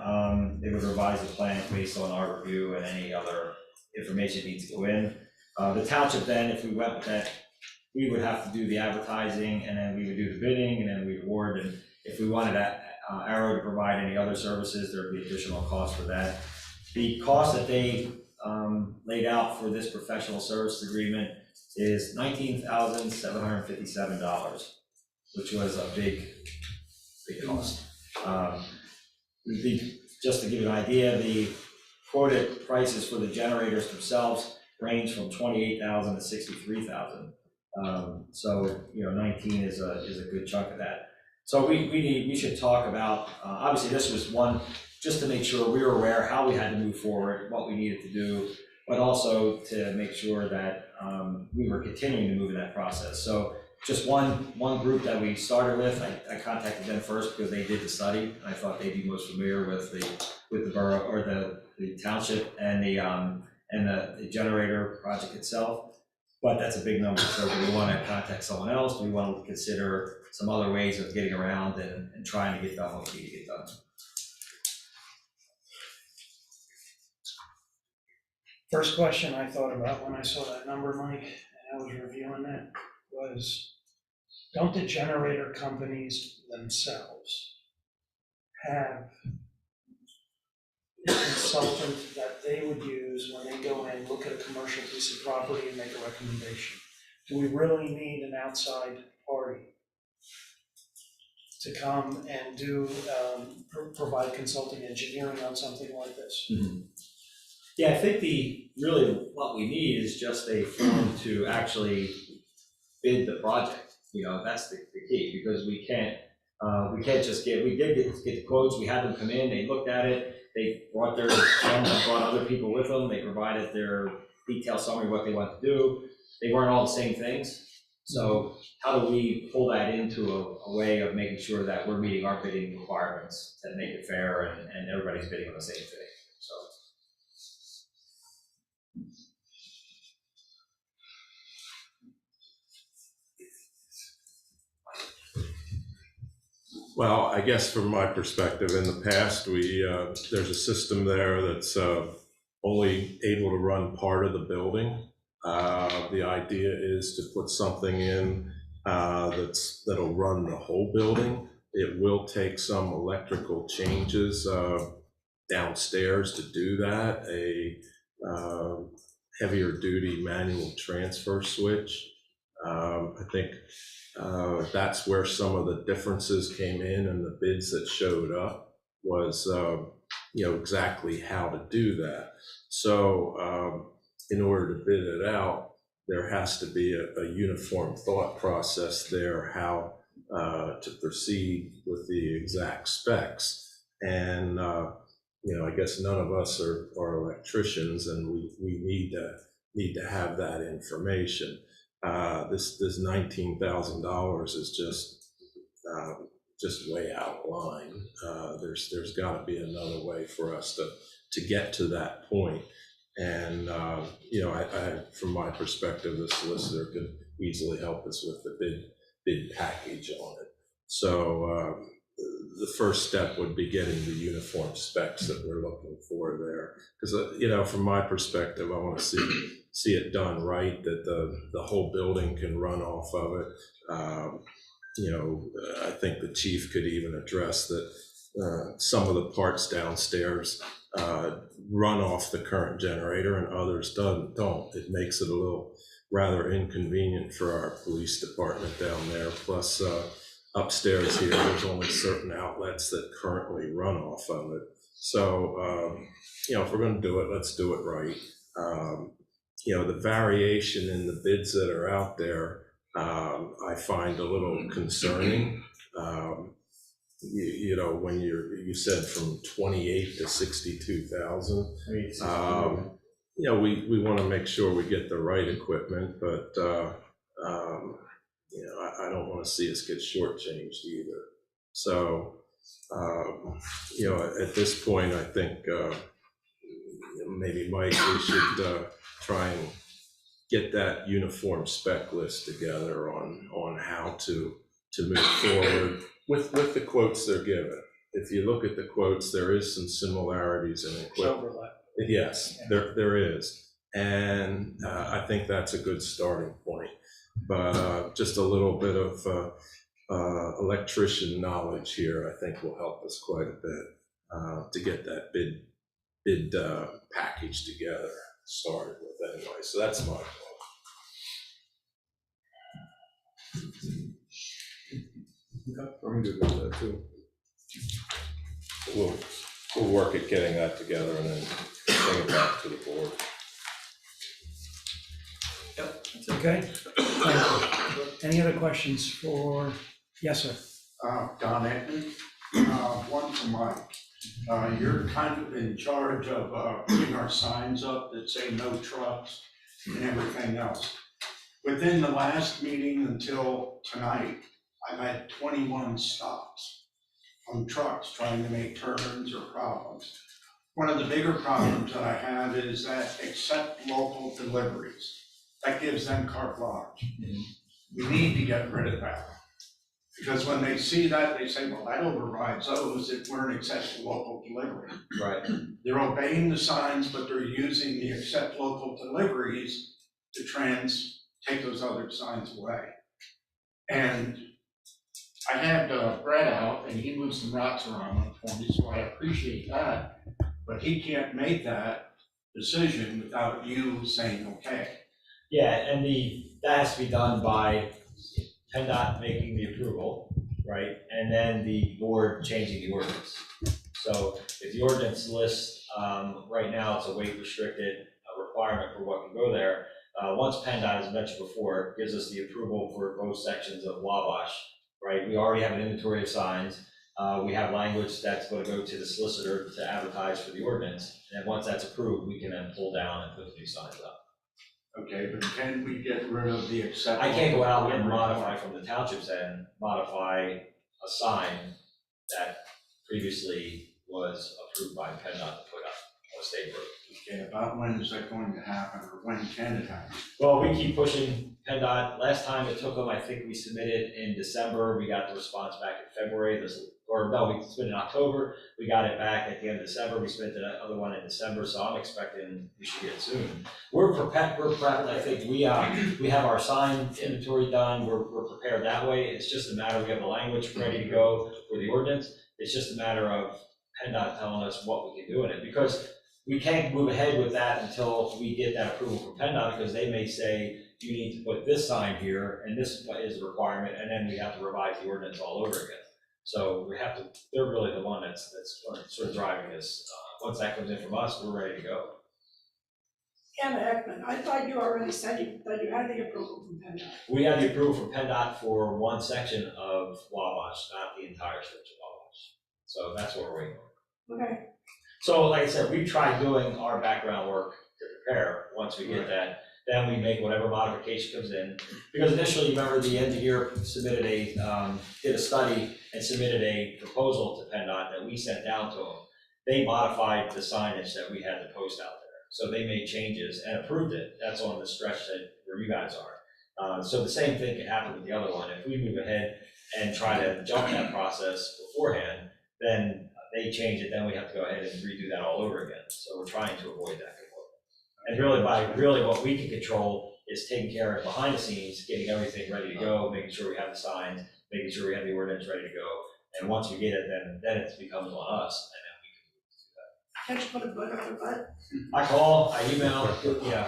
they would revise the plan based on our review and any other information needs to go in. The township then, if we went with that, we would have to do the advertising, and then we would do the bidding, and then we'd award, and if we wanted Arrow to provide any other services, there would be additional cost for that. The cost that they laid out for this professional service agreement is $19,757, which was a big cost. Just to give you an idea, the quoted prices for the generators themselves range from $28,000 to $63,000. So 19 is a good chunk of that. So we should talk about, obviously this was one, just to make sure we were aware how we had to move forward, what we needed to do, but also to make sure that we were continuing to move in that process. So just one group that we started with, I contacted them first because they did the study. I thought they'd be most familiar with the borough or the township and the generator project itself. But that's a big number, so do we want to contact someone else? Do we want to consider some other ways of getting around and trying to get done what we need to get done? First question I thought about when I saw that number, Mike, and I was reviewing it, was don't the generator companies themselves have a consultant that they would use when they go in, look at a commercial piece of property and make a recommendation? Do we really need an outside party to come and do, provide consulting engineering on something like this? Mm-hmm. Yeah, I think what we need is just a form to actually bid the project. You know, that's the key, because we can't just we did get the quotes, we had them come in, they looked at it, they brought brought other people with them, they provided their detailed summary of what they want to do. They weren't all the same things. So how do we pull that into a way of making sure that we're meeting our bidding requirements that make it fair and everybody's bidding on the same thing? So. Well, I guess from my perspective, in the past, there's a system there that's only able to run part of the building. The idea is to put something in that'll run the whole building. It will take some electrical changes downstairs to do that. A heavier duty manual transfer switch. I think that's where some of the differences came in, and the bids that showed up was exactly how to do that. So in order to bid it out, there has to be a uniform thought process there, how to proceed with the exact specs. And I guess none of us are electricians, and we need to have that information. This $19,000 is just way out of line. There's got to be another way for us to get to that point. And I from my perspective, the solicitor could easily help us with the bid package on it. So the first step would be getting the uniform specs that we're looking for there, because from my perspective, I want to see it done right, that the whole building can run off of it. I think the chief could even address that some of the parts downstairs run off the current generator and others don't. It makes it a little rather inconvenient for our police department down there. Plus upstairs here, there's only certain outlets that currently run off of it. So, if we're going to do it, let's do it right. The variation in the bids that are out there, I find a little concerning. When you said from 28 to 62,000, we want to make sure we get the right equipment, but I don't want to see us get shortchanged either. So at this point, I think maybe Mike, we should try and get that uniform spec list together on how to move forward with the quotes they're given. If you look at the quotes, there is some similarities in equipment. Overlap. Yes, yeah. There is. And I think that's a good starting point. But just a little bit of electrician knowledge here, I think will help us quite a bit to get that bid package together, started with anyway. So that's my goal. Okay, I'm good with that too. We'll work at getting that together and then bring it back to the board. Yep. Okay. Thank you. Any other questions for, yes, sir? Don Etman, one for Mike. You're kind of in charge of putting our signs up that say no trucks and everything else. Within the last meeting until tonight, I've had 21 stops on trucks trying to make turns or problems. One of the bigger problems that I have is that accept local deliveries. That gives them carte blanche. We need to get rid of that. Because when they see that, they say, well, that overrides those if we're an accept local delivery. Right. They're obeying the signs, but they're using the accept local deliveries to take those other signs away. And I had Brett out, and he moved some rocks around for me, so I appreciate that. But he can't make that decision without you saying, okay. Yeah, and that has to be done by PennDOT making the approval, right? And then the board changing the ordinance. So if the ordinance lists, right now it's a weight restricted requirement for what can go there. Once PennDOT, as mentioned before, gives us the approval for both sections of Wabash, right? We already have an inventory of signs. We have language that's going to go to the solicitor to advertise for the ordinance. And once that's approved, we can then pull down and put the new signs up. Okay, but can we get rid of the accept? I can't go out and modify from the township's end, modify a sign that previously was approved by PennDOT to put up on a state road. Okay, about when is that going to happen, or when can it happen? Well, we keep pushing PennDOT. Last time it took them, I think we submitted in December. We got the response back in February. We submitted in October. We got it back at the end of December. We submitted the other one in December, so I'm expecting we should get it soon. We're prepped. I think we have our sign inventory done. We're prepared that way. It's just a matter, we have the language ready to go for the ordinance. It's just a matter of PennDOT telling us what we can do in it, because we can't move ahead with that until we get that approval from PennDOT, because they may say, you need to put this sign here, and this is a requirement, and then we have to revise the ordinance all over again. So they're really the one that's sort of driving this. Once that comes in from us, we're ready to go. Anna Ekman, I thought you already said that you had the approval from PennDOT. We have the approval from PennDOT for one section of Wabash, not the entire stretch of Wabash. So that's what we're waiting on. Okay. So like I said, we tried doing our background work to prepare. Once we get that, then we make whatever modification comes in. Because initially, remember, the engineer submitted did a study and submitted a proposal to PennDOT that we sent down to them. They modified the signage that we had to post out there. So they made changes and approved it. That's on the stretch where you guys are. So the same thing can happen with the other one. If we move ahead and try to jump that process beforehand, then they change it, then we have to go ahead and redo that all over again. So we're trying to avoid that. And really what we can control is taking care of behind the scenes, getting everything ready to go, making sure we have the signs, making sure we have the ordinance ready to go. And once we get it, then it becomes on us, and then we can do that. Can't you put a bug up your butt? I call, I email, yeah.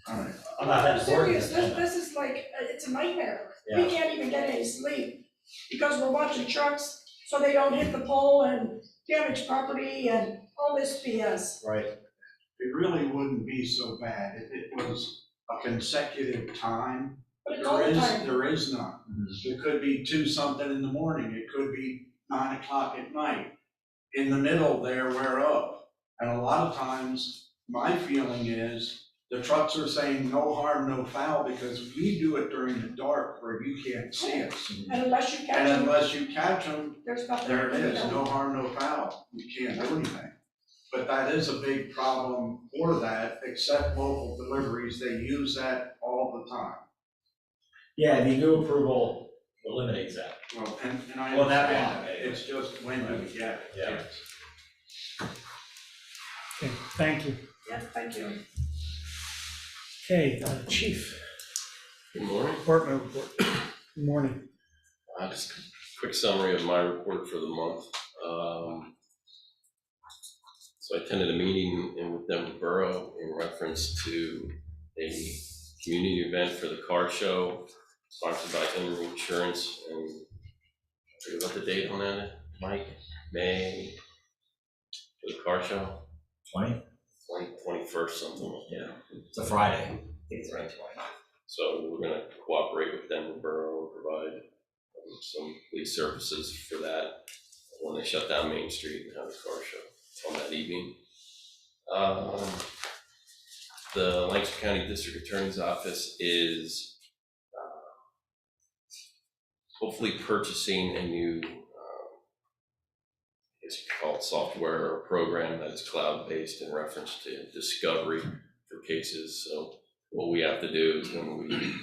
All right. I'm not that I'm important. serious, this is like, it's a nightmare. Yeah. We can't even get any sleep because we're watching trucks so they don't hit the pole and damage property and all this BS. Right. It really wouldn't be so bad if it was a consecutive time. But it's all the time. There is none. It could be 2-something in the morning, it could be 9 o'clock at night, in the middle there whereof. And a lot of times, my feeling is, the trucks are saying no harm, no foul, because we do it during the dark where you can't see us. And unless you catch And them, unless you catch them, there's nothing. there it to be is, done. no harm, no foul, you can't do anything. But that is a big problem for that, except local deliveries, they use that all the time. Yeah, the new approval eliminates that. Well, and I Well, that understand one, that, it's just when do we get it? Yeah. Okay, thank you. Yeah, thank you. Okay, Chief, Good morning. department report. Good morning. Just a quick summary of my report for the month. So I attended a meeting with Denver Borough in reference to a community event for the car show sponsored by Henry Insurance, and I forget about the date on that, Mike? May, for the car show? 21st, something, yeah. It's a Friday. I think it's right. So we're gonna cooperate with Denver Borough and provide some police services for that when they shut down Main Street and have a car show on that evening. the Lancaster County District Attorney's Office is hopefully purchasing a new, I guess you could call it software or program that is cloud-based in reference to discovery for cases. So what we have to do is when we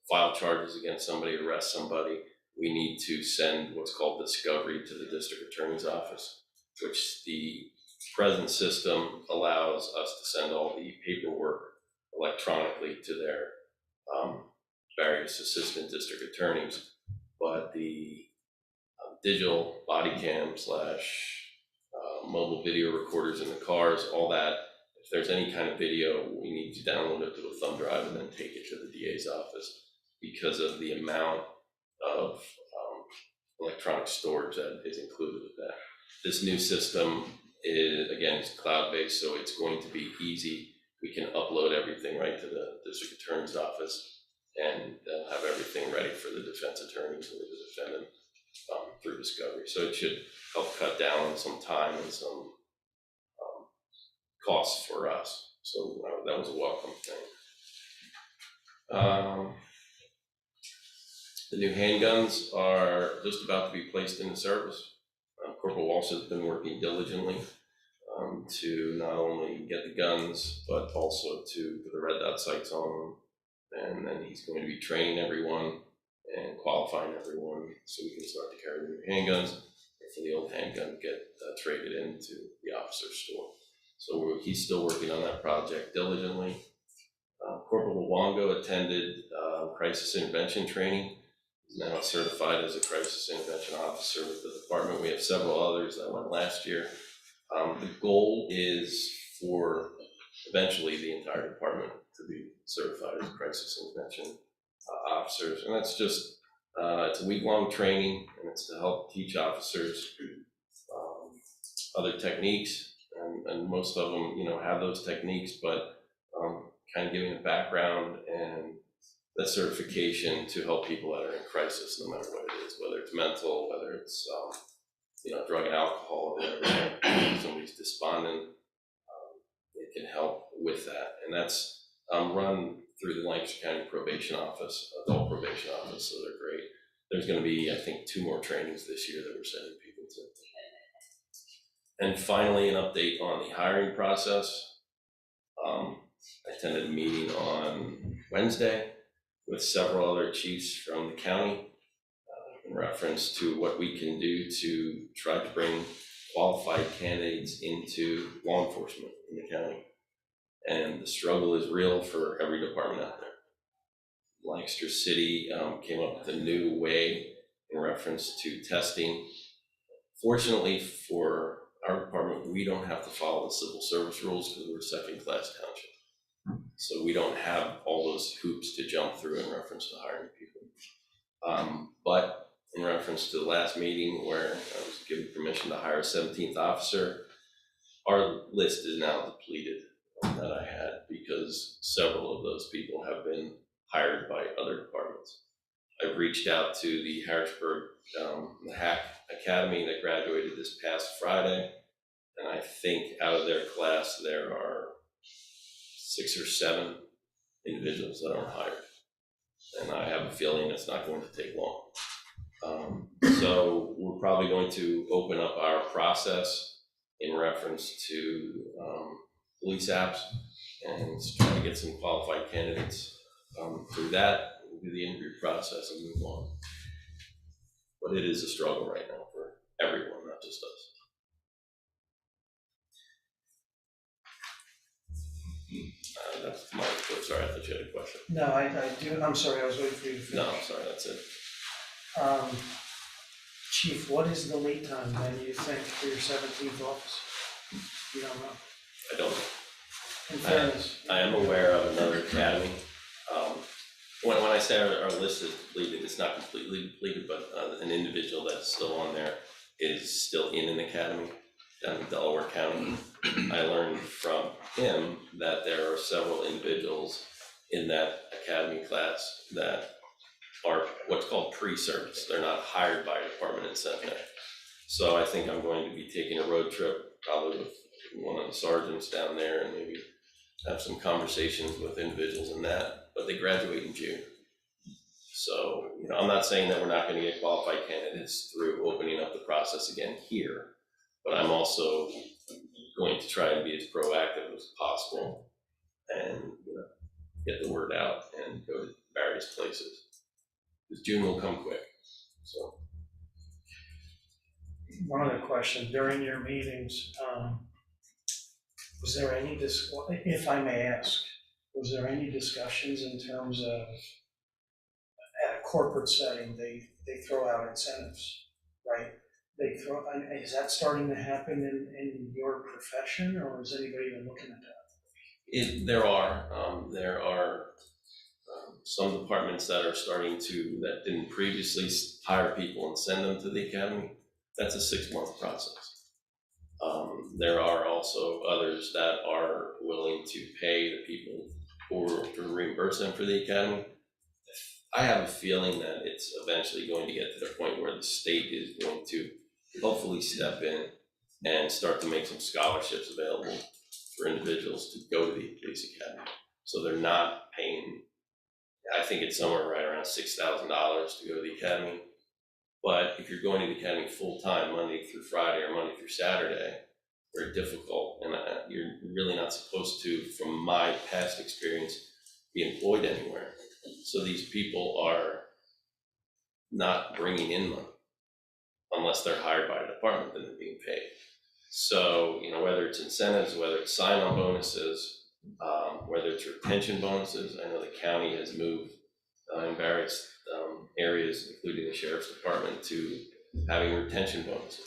file charges against somebody, arrest somebody, we need to send what's called discovery to the District Attorney's Office, which the present system allows us to send all the paperwork electronically to their various assistant district attorneys, but the digital body cam / mobile video recorders in the cars, all that, if there's any kind of video, we need to download it to a thumb drive and then take it to the DA's office because of the amount of electronic storage that is included with that. This new system is, again, it's cloud-based, so it's going to be easy. We can upload everything right to the district attorney's office, and they'll have everything ready for the defense attorneys or the defendant through discovery. So it should help cut down on some time and some costs for us. So that was a welcome thing. The new handguns are just about to be placed into service. Corporal Walsh has been working diligently to not only get the guns, but also to put the red dot sights on them. And then he's going to be training everyone and qualifying everyone so we can start to carry the new handguns, or for the old handgun get traded into the officer's store. So he's still working on that project diligently. Corporal Luongo attended crisis intervention training. He's now certified as a crisis intervention officer with the department. We have several others that went last year. The goal is for eventually the entire department to be certified as crisis intervention officers. And that's just, it's a week-long training, and it's to help teach officers other techniques. And most of them, have those techniques, but kind of giving a background and that certification to help people that are in crisis, no matter what it is, whether it's mental, whether it's drug and alcohol, or whatever. Somebody's despondent, it can help with that, and that's run through the Lancaster County Probation Office, Adult Probation Office. So they're great. There's going to be, I think, 2 more trainings this year that we're sending people to. And finally, an update on the hiring process. I attended a meeting on Wednesday with several other chiefs from the county in reference to what we can do to try to bring qualified candidates into law enforcement in the county. And the struggle is real for every department out there. Lancaster City came up with a new way in reference to testing. Fortunately for our department, we don't have to follow the civil service rules because we're a second-class township. So we don't have all those hoops to jump through in reference to hiring people. But in reference to the last meeting where I was given permission to hire a 17th officer, our list is now depleted that I had because several of those people have been hired by other departments. I've reached out to the Harrisburg, the Hack Academy that graduated this past Friday, and I think out of their class there are 6 or 7 individuals that aren't hired. And I have a feeling it's not going to take long. So we're probably going to open up our process in reference to police apps and try to get some qualified candidates through that. We'll do the interview process and move on. But it is a struggle right now for everyone, not just us. That's my report. Sorry, I thought you had a question. No, I do, I'm sorry, I was waiting for you to finish. No, I'm sorry, that's it. Chief, what is the lead time then you think for your 17th office? You don't know. I don't know. In fairness. I am aware of another academy. When I say our list is depleted, it's not completely depleted, but an individual that's still on there is still in an academy down in Delaware County. I learned from him that there are several individuals in that academy class that are what's called pre-service. They're not hired by a department and sent there. So I think I'm going to be taking a road trip, probably with one of the sergeants down there and maybe have some conversations with individuals in that, but they graduate in June. So, I'm not saying that we're not gonna get qualified candidates through opening up the process again here, but I'm also going to try and be as proactive as possible and, get the word out and go to various places. Because June will come quick, so. One other question, during your meetings, was there any if I may ask, was there any discussions in terms of, at a corporate setting, they throw out incentives, right? Is that starting to happen in your profession, or is anybody even looking at that? There are some departments that are starting to, that didn't previously hire people and send them to the academy. That's a 6-month process. There are also others that are willing to pay the people to reimburse them for the academy. I have a feeling that it's eventually going to get to the point where the state is going to hopefully step in and start to make some scholarships available for individuals to go to the police academy. So they're not paying, I think it's somewhere right around $6,000 to go to the academy. But if you're going to the academy full-time, Monday through Friday or Monday through Saturday, very difficult, and you're really not supposed to, from my past experience, be employed anywhere. So these people are not bringing in money unless they're hired by a department, then they're being paid. So, whether it's incentives, whether it's sign-on bonuses, whether it's retention bonuses, I know the county has moved in various areas, including the sheriff's department, to having retention bonuses.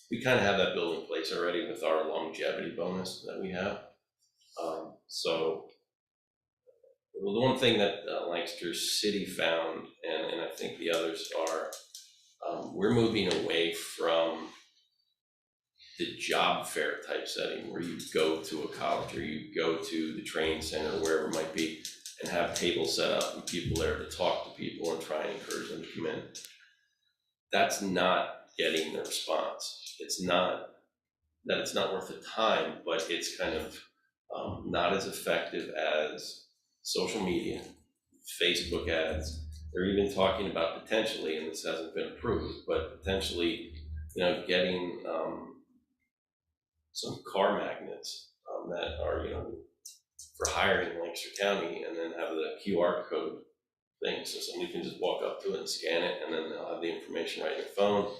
We kind of have that built in place already with our longevity bonus that we have. So the one thing that Lancaster City found, and I think the others are, we're moving away from the job fair type setting where you go to a college or you go to the training center, wherever it might be, and have tables set up and people there to talk to people and try and encourage them to come in. That's not getting the response. It's not that it's not worth the time, but it's kind of not as effective as social media, Facebook ads. They're even talking about potentially, and this hasn't been approved, but potentially, getting some car magnets that are, for hiring in Lancaster County, and then have the QR code thing, so somebody can just walk up to it and scan it, and then they'll have the information right in their phone,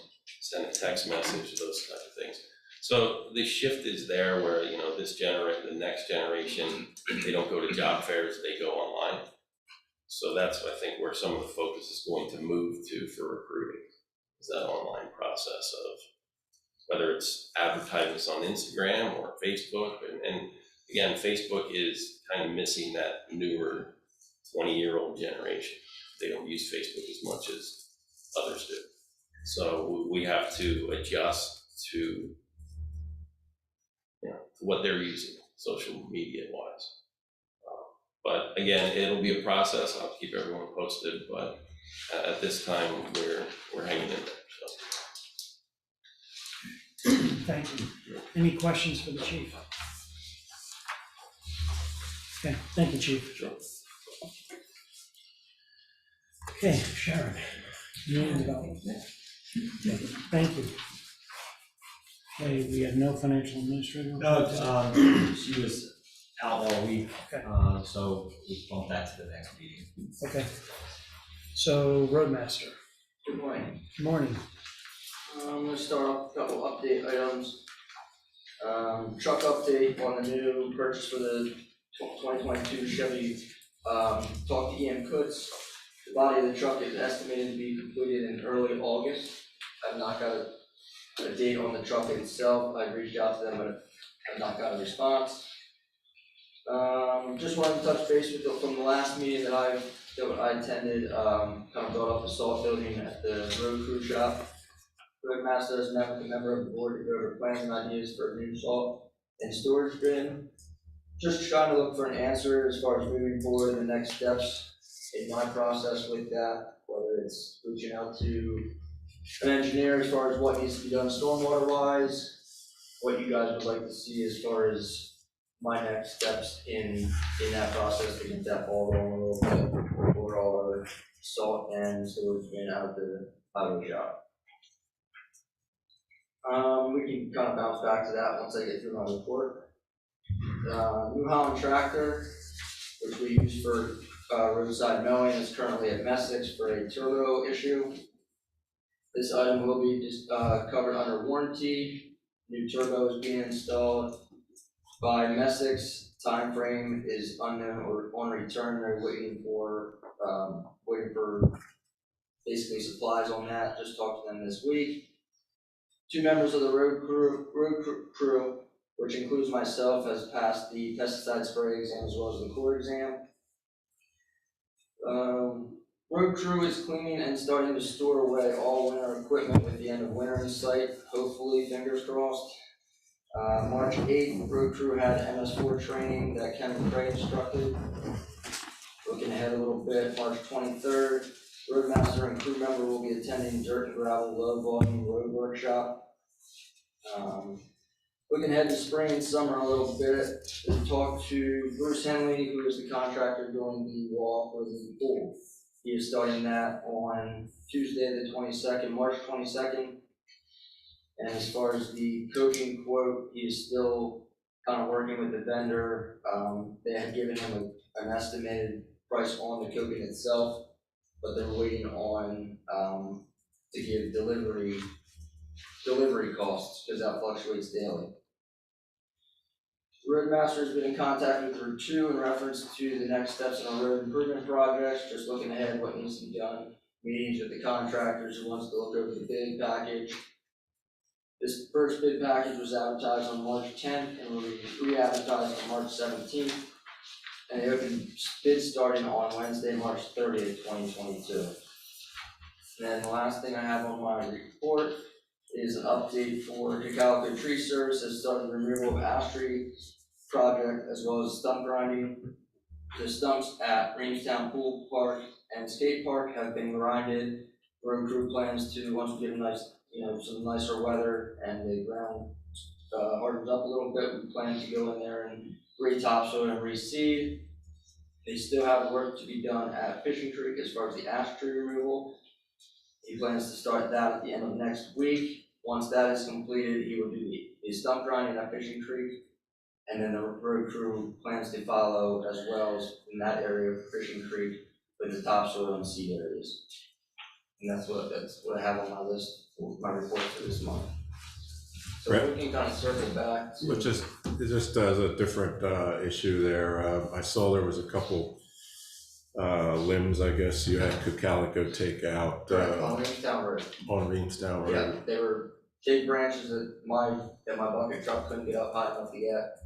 send a text message, those types of things. So the shift is there where, the next generation, they don't go to job fairs, they go online. So that's, I think, where some of the focus is going to move to for recruiting, is that online process of whether it's advertisements on Instagram or Facebook. And again, Facebook is kind of missing that newer 20-year-old generation. They don't use Facebook as much as others do. So we have to adjust to, to what they're using, social media wise. But again, it'll be a process. I'll keep everyone posted, but at this time, we're hanging in there, so. Thank you. Any questions for the chief? Okay, thank you, chief. Sure. Okay, Sharon. Community development. Okay, thank you. Okay, we have no financial administrator. No, she was out all week, Okay. so we bumped that to the next meeting. Okay. So, Roadmaster. Good morning. Good morning. I'm gonna start off with a couple update items. Truck update on the new purchase for the 2022 Chevy. Talked to Ian Kutz. The body of the truck is estimated to be completed in early August. I've not got a date on the truck itself. I've reached out to them, but I've not got a response. Just wanted to touch base with you from the last meeting that I attended, kind of brought up the salt building at the road crew shop. Roadmaster has met with a member of the board to go over plans and ideas for a new salt and storage bin. Just trying to look for an answer as far as moving forward and the next steps in my process with that, whether it's reaching out to an engineer as far as what needs to be done stormwater wise, what you guys would like to see as far as my next steps in that process to get that ball rolling a little bit before all our salt and sewage being out of the highway shop. We can kind of bounce back to that once I get through my report. New Holland tractor, which we use for roadside mowing, is currently at Messick's for a turbo issue. This item will be covered under warranty. New turbo is being installed by Messick's. Time frame is unknown or on return. They're waiting for basically supplies on that. Just talked to them this week. 2 members of the road crew, which includes myself, has passed the pesticide spray exam as well as the core exam. Road crew is cleaning and starting to store away all winter equipment with the end of winter in sight, hopefully, fingers crossed. March 8th, road crew had MS4 training that Ken McCray instructed. Looking ahead a little bit, March 23rd, roadmaster and crew member will be attending dirt and gravel low volume road workshop. Looking ahead to spring and summer a little bit, we talked to Bruce Henley, who is the contractor doing the wall for the pool. He is starting that on Tuesday the 22nd, March 22nd. And as far as the coaching quote, he is still kind of working with the vendor. They had given him an estimated price on the coping itself, but they're waiting on to give delivery costs, because that fluctuates daily. Roadmaster has been in contact with Route 2 in reference to the next steps in our road improvement projects, just looking ahead what needs to be done. Meetings with the contractors who wants to look over the bid package. This first bid package was advertised on March 10th and will be re-advertised on March 17th. And the open bid starting on Wednesday, March 30th, 2022. And then the last thing I have on my report is an update for Cocalico Tree Service has started the removal of ash tree project as well as stump grinding. The stumps at Reamstown Pool Park and Skate Park have been grinded. Road crew plans to, once we get some nicer weather and the ground hardens up a little bit, we plan to go in there and re-topsoil and reseed. They still have work to be done at Fishing Creek as far as the ash tree removal. He plans to start that at the end of next week. Once that is completed, he will do the stump grinding at Fishing Creek, and then the road crew plans to follow as well as in that area of Fishing Creek with the topsoil and seed areas. And that's what I have on my list for my report for this month. So we can kind of circle back to. But just as a different issue there, I saw there was a couple limbs, I guess you had Cocalico take out On Reamstown Road. on Reamstown Road. Yeah, they were big branches that my bucket truck couldn't get up high enough to get.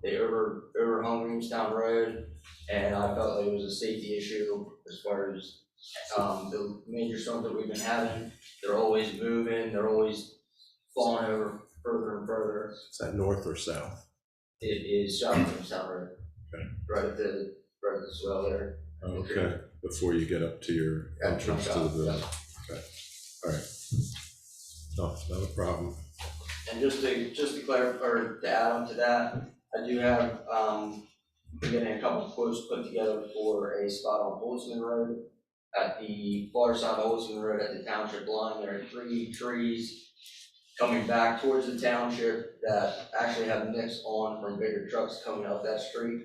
They overhung Reamstown Road, and I felt like it was a safety issue as far as the major storms that we've been having. They're always moving, they're always falling over further and further. Is that north or south? It is south of Reamstown Road. Okay. Right at the swell there. Okay, before you get up to your entrance to the building. Okay, all right. No, not a problem. And just to clarify, or to add on to that, I do have, been getting a couple of quotes put together for a spot on Holtzman Road. At the far side of Holtzman Road at the township line, there are 3 trees coming back towards the township that actually have nicks on from bigger trucks coming up that street.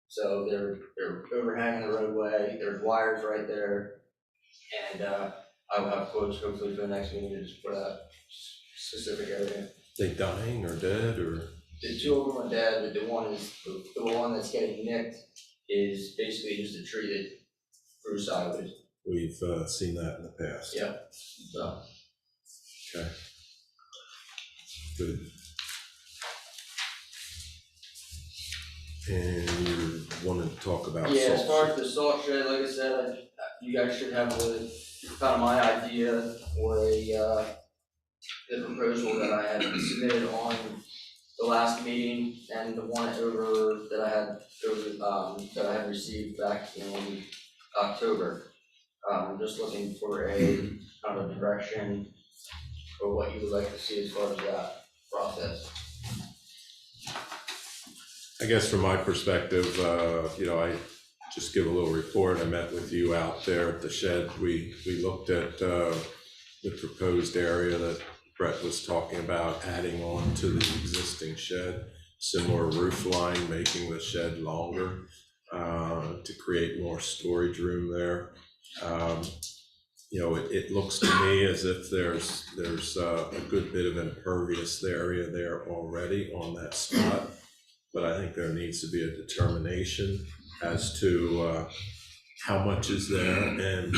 So they're overhanging the roadway, there's wires right there, and I will have quotes hopefully for the next meeting just for that specific area. They dying or dead or? The 2 of them are dead, but the one that's getting nicked is basically just a tree that grew sideways. We've seen that in the past. Yeah, so. Okay. Good. And you wanted to talk about Yeah, salt as far shed. as the salt shed, like I said, you guys should have kind of my idea or the proposal that I had submitted on the last meeting and the one that I had received back in October. I'm just looking for a kind of a direction or what you would like to see as far as that. process. I guess from my perspective, I just give a little report. I met with you out there at the shed. We looked at the proposed area that Brett was talking about, adding on to the existing shed, similar roof line, making the shed longer to create more storage room there. It looks to me as if there's a good bit of impervious area there already on that spot. But I think there needs to be a determination as to how much is there and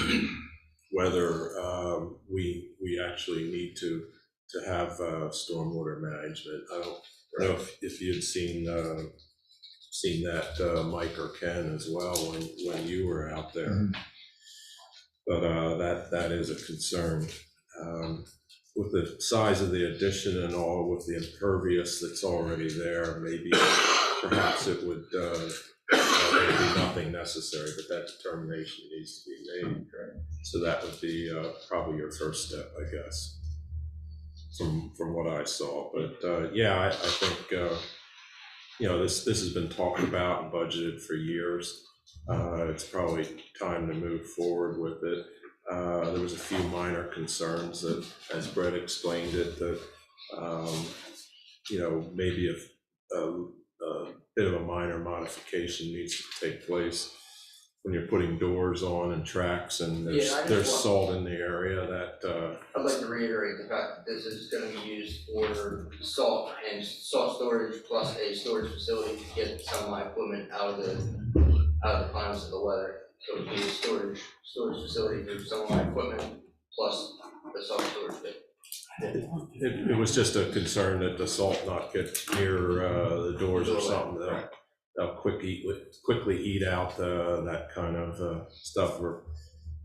whether we actually need to have stormwater management. I don't know if you'd seen that, Mike or Ken as well when you were out there. Mm-hmm. But that is a concern. With the size of the addition and all, with the impervious that's already there, maybe perhaps it would be nothing necessary, but that determination needs to be made. So that would be probably your first step, I guess, from what I saw. But I think this has been talked about and budgeted for years. It's probably time to move forward with it. There was a few minor concerns that, as Brett explained it, that maybe a bit of a minor modification needs to take place when you're putting doors on and tracks, and there's salt in the area. That I'd like to reiterate the fact that this is going to be used for salt and salt storage plus a storage facility to get some of my equipment out of the climates of the weather. So it would be a storage facility for some of my equipment plus the salt storage bit. It was just a concern that the salt not get near the doors or something. They'll quickly eat out that kind of stuff. We're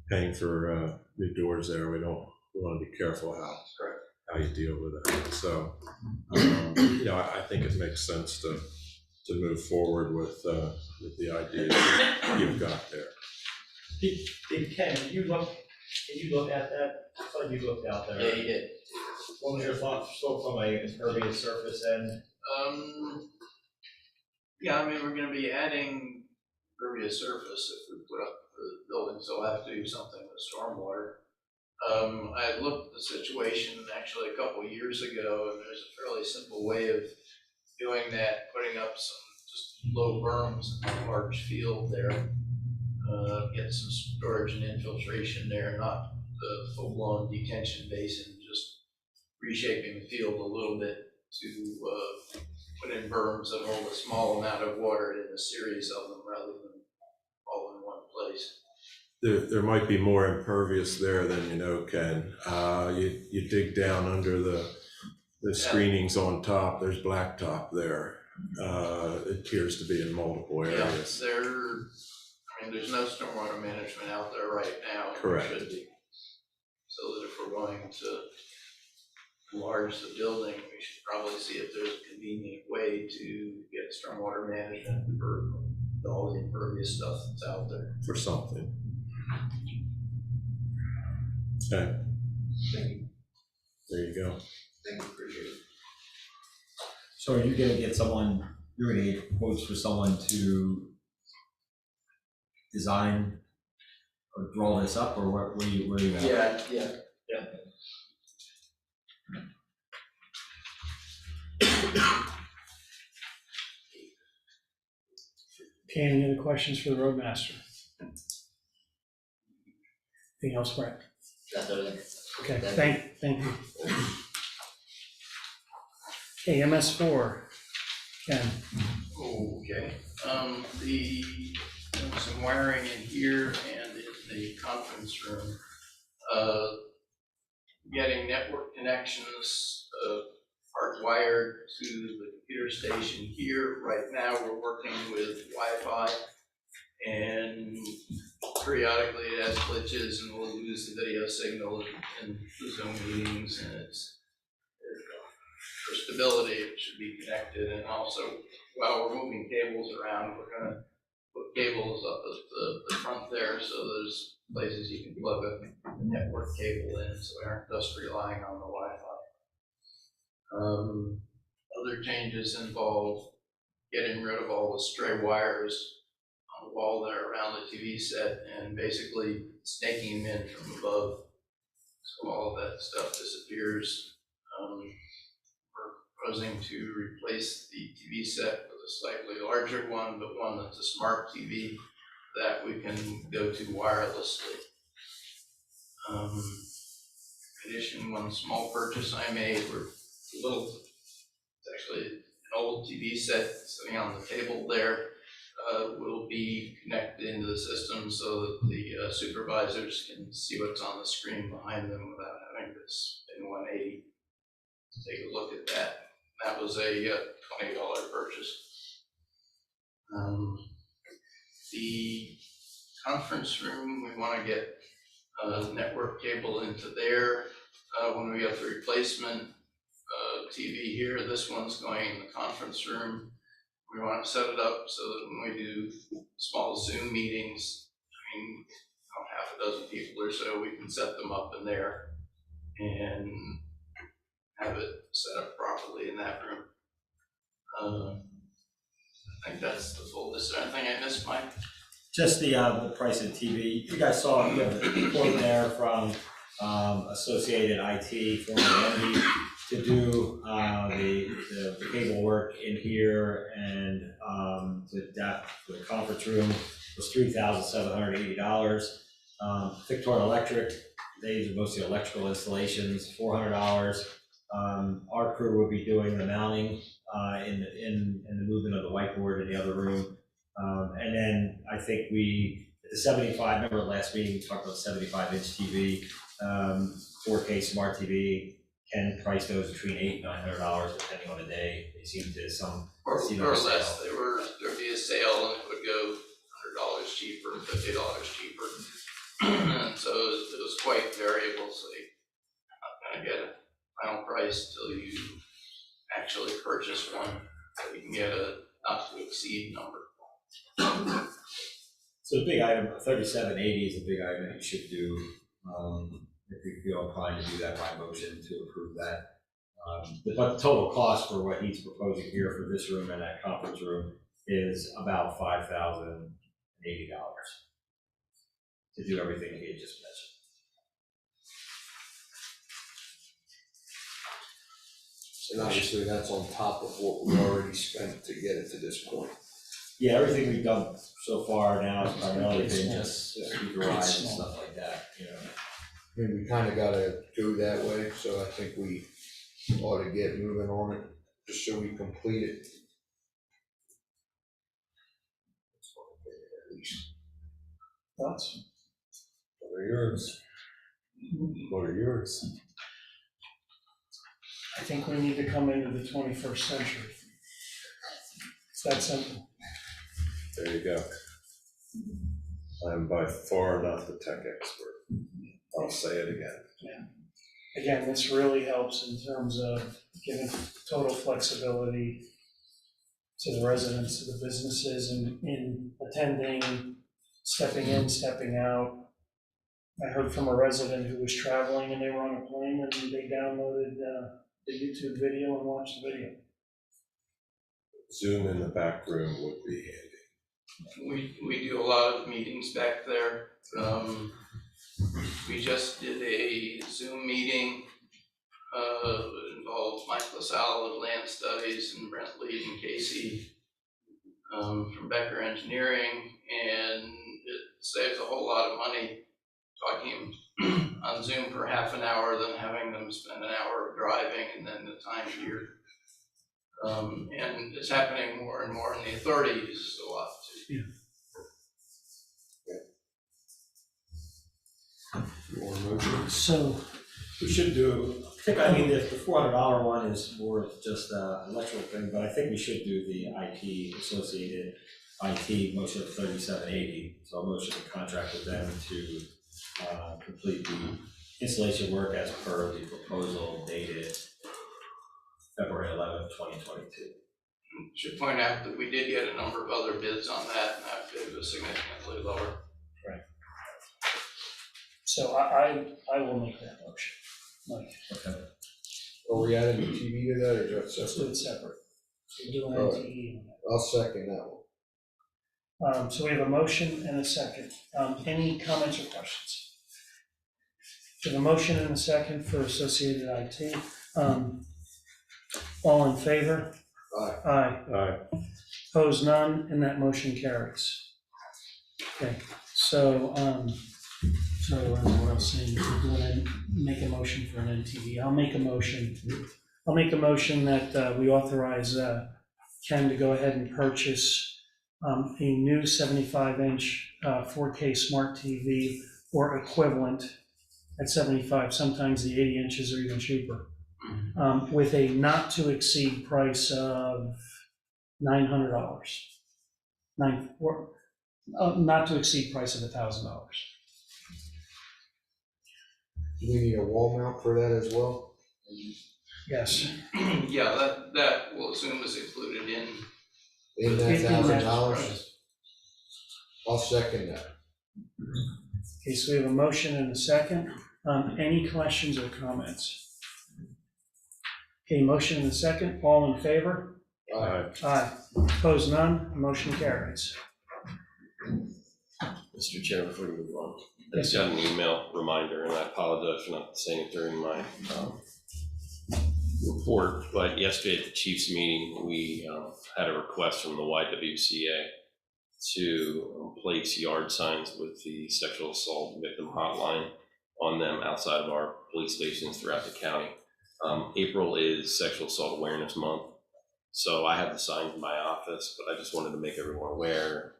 paying for new doors there. We want to be careful how you deal with it. So I think it makes sense to move forward with the ideas that you've got there. Ken, can you look at that? I thought you looked out there. Yeah, you did. What was your thought from a impervious surface end? We're gonna be adding impervious surface if we put up the building, so we'll have to do something with stormwater. I looked at the situation actually a couple of years ago, and there's a fairly simple way of doing that, putting up some just low berms in a large field there. Get some storage and infiltration there, not the full-blown detention basin, just reshaping the field a little bit to put in berms that hold a small amount of water in a series of them rather than all in one place. There might be more impervious there than you know, Ken. You dig down under the screenings on top, there's blacktop there. It appears to be in multiple areas. There's no stormwater management out there right now. Correct. There should be. So that if we're going to enlarge the building, we should probably see if there's a convenient way to get stormwater management for all the impervious stuff that's out there. For something. Okay. Thank you. There you go. Thank you, appreciate it. So are you gonna get you're gonna get quotes for someone to design or draw this up, or where are you at? Yeah. Okay, any other questions for the roadmaster? Anything else, Brett? That's everything. Okay, thank you. Okay, MS4, Ken. Okay, there's some wiring in here and in the conference room. Getting network connections hardwired to the computer station here. Right now, we're working with Wi-Fi, and periodically it has glitches, and we'll lose the video signal in the Zoom meetings, and for stability, it should be connected. And also, while we're moving cables around, we're gonna put cables up at the front there, so there's places you can plug a network cable in, so we aren't just relying on the Wi-Fi. Other changes involve getting rid of all the stray wires on the wall that are around the TV set and basically snaking them in from above. So all of that stuff disappears. We're proposing to replace the TV set with a slightly larger one, but one that's a smart TV that we can go to wirelessly. In addition, one small purchase I made were it's actually an old TV set sitting on the table there, will be connected into the system so that the supervisors can see what's on the screen behind them without having to spin 180 to take a look at that. That was a $20 purchase. The conference room, we want to get network cable into there. When we get the replacement TV here, this one's going in the conference room. We want to set it up so that when we do small Zoom meetings, half a dozen people or so, we can set them up in there and have it set up properly in that room. I think that's the full list. Is there anything I missed, Mike? Just the price of TV. You guys saw, you have the report there from Associated IT, former Envy, to do the cable work in here, and the conference room was $3,780. Victoria Electric, they do mostly electrical installations, $400. Our crew will be doing the mounting in the movement of the whiteboard in the other room. And then I think the 75, remember last meeting, we talked about 75-inch TV, 4K smart TV. Ken priced those between $800 and $900 depending on the day. They seem to or less. There'd be a sale and it would go $100 cheaper, $50 cheaper. And so it was quite variable, so you're not gonna get a final price till you actually purchase one, so you can get a not to exceed number. So a big item, 3780 is a big item that you should do. If you feel inclined to do that by motion to approve that. But the total cost for what he's proposing here for this room and that conference room is about $5,080 to do everything he had just mentioned. And obviously that's on top of what we already spent to get it to this point. Yeah, everything we've done so far now has primarily been just speaker rides and stuff like that, you know. I mean, we kind of got to go that way, so I think we ought to get moving on it, just so we complete it. At least. Thoughts? What are yours? What are yours? I think we need to come into the 21st century. It's that simple. There you go. I'm by far not the tech expert. I'll say it again. Yeah. Again, this really helps in terms of giving total flexibility to the residents, to the businesses, and in attending, stepping in, stepping out. I heard from a resident who was traveling and they were on a plane and they downloaded the YouTube video and watched the video. Zoom in the back room would be handy. We do a lot of meetings back there. We just did a Zoom meeting, it involved Mike LaSalle of Land Studies and Brent Lee and Casey from Becker Engineering, and it saves a whole lot of money talking on Zoom for half an hour than having them spend an hour driving and then the time here. And it's happening more and more, and the authority uses a lot too. Yeah. So We should do, I mean, the $400 one is more just an electrical thing, but I think we should do the IT, Associated IT motion of 3780. So I'll motion to contract with them to complete the installation work as per the proposal dated February 11th, 2022. Should point out that we did get a number of other bids on that, and that bid was significantly lower. So I will make that motion, Mike. Okay. Are we adding the TV to that, or is that Let's do separate? it separate. So we're doing All right. NTE. I'll second that one. So we have a motion and a second. Any comments or questions? We have a motion and a second for Associated IT. All in favor? Aye. Aye. Aye. Opposed, none, and that motion carries. Okay, so, what else saying, we're going to make a motion for an NTV. I'll make a motion that we authorize Ken to go ahead and purchase a new 75-inch 4K smart TV or equivalent at 75, sometimes the 80 inches are even cheaper, with a not-to-exceed price of $900. Not to exceed price of $1,000. Do we need a wall mount for that as well? Yes. Yeah, that we'll assume is included in. In that In that $1,000? price. I'll second that. Okay, so we have a motion and a second. Any questions or comments? Okay, motion and a second. All in favor? Aye. Aye. Opposed, none. Motion carries. Mr. Chair, before we move on, I Yes, just got an email reminder, and I apologize for not saying it during my report, but yesterday at the Chiefs meeting, we had a request from the YWCA to place yard signs with the sexual assault victim hotline on them outside of our police stations throughout the county. April is Sexual Assault Awareness Month, so I have the signs in my office, but I just wanted to make everyone aware,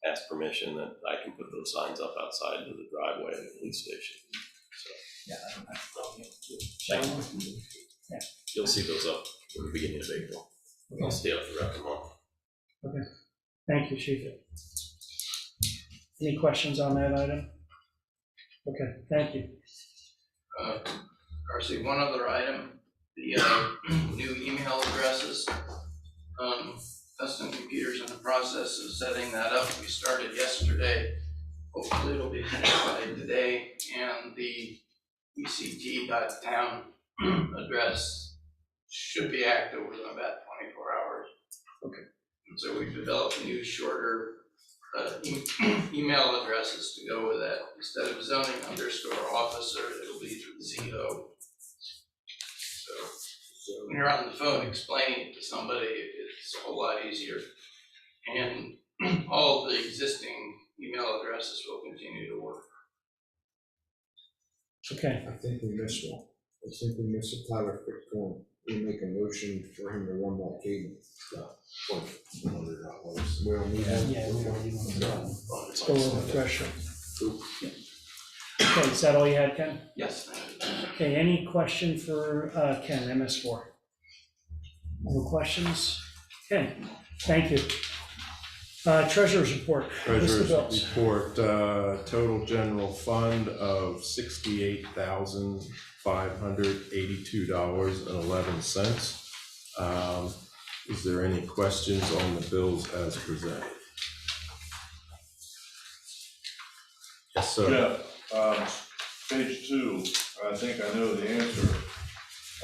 ask permission that I can put those signs up outside of the driveway of the police station. So, Yeah, I don't have to go here. thank you. Yeah. You'll see those up at the beginning of April. I'll stay up throughout the month. Thank you, Chief. Any questions on that item? Okay, thank you. Darcy, one other item, the new email addresses. Custom Computers in the process of setting that up. We started yesterday. Hopefully it'll be finished by today, and the ect.town address should be active within about 24 hours. Okay. And so we've developed new, shorter email addresses to go with that. Instead of zoning_officer, it'll be ZO. So when you're on the phone explaining it to somebody, it's a whole lot easier. And all of the existing email addresses will continue to work. Okay, I think we missed one. I think we missed a Tyler Fix one. We make a motion for him to run that cable. $100. We don't need that. yeah, we already went through that. Let's go over the threshold. Okay, is that all you had, Ken? Yes. Okay, any question for Ken, MS4? No questions? Okay, thank you. Treasurer's report. List of Treasurer's bills. report, total general fund of $68,582.11. Is there any questions on the bills as presented? Yes, sir. Yeah, page 2, I think I know the answer.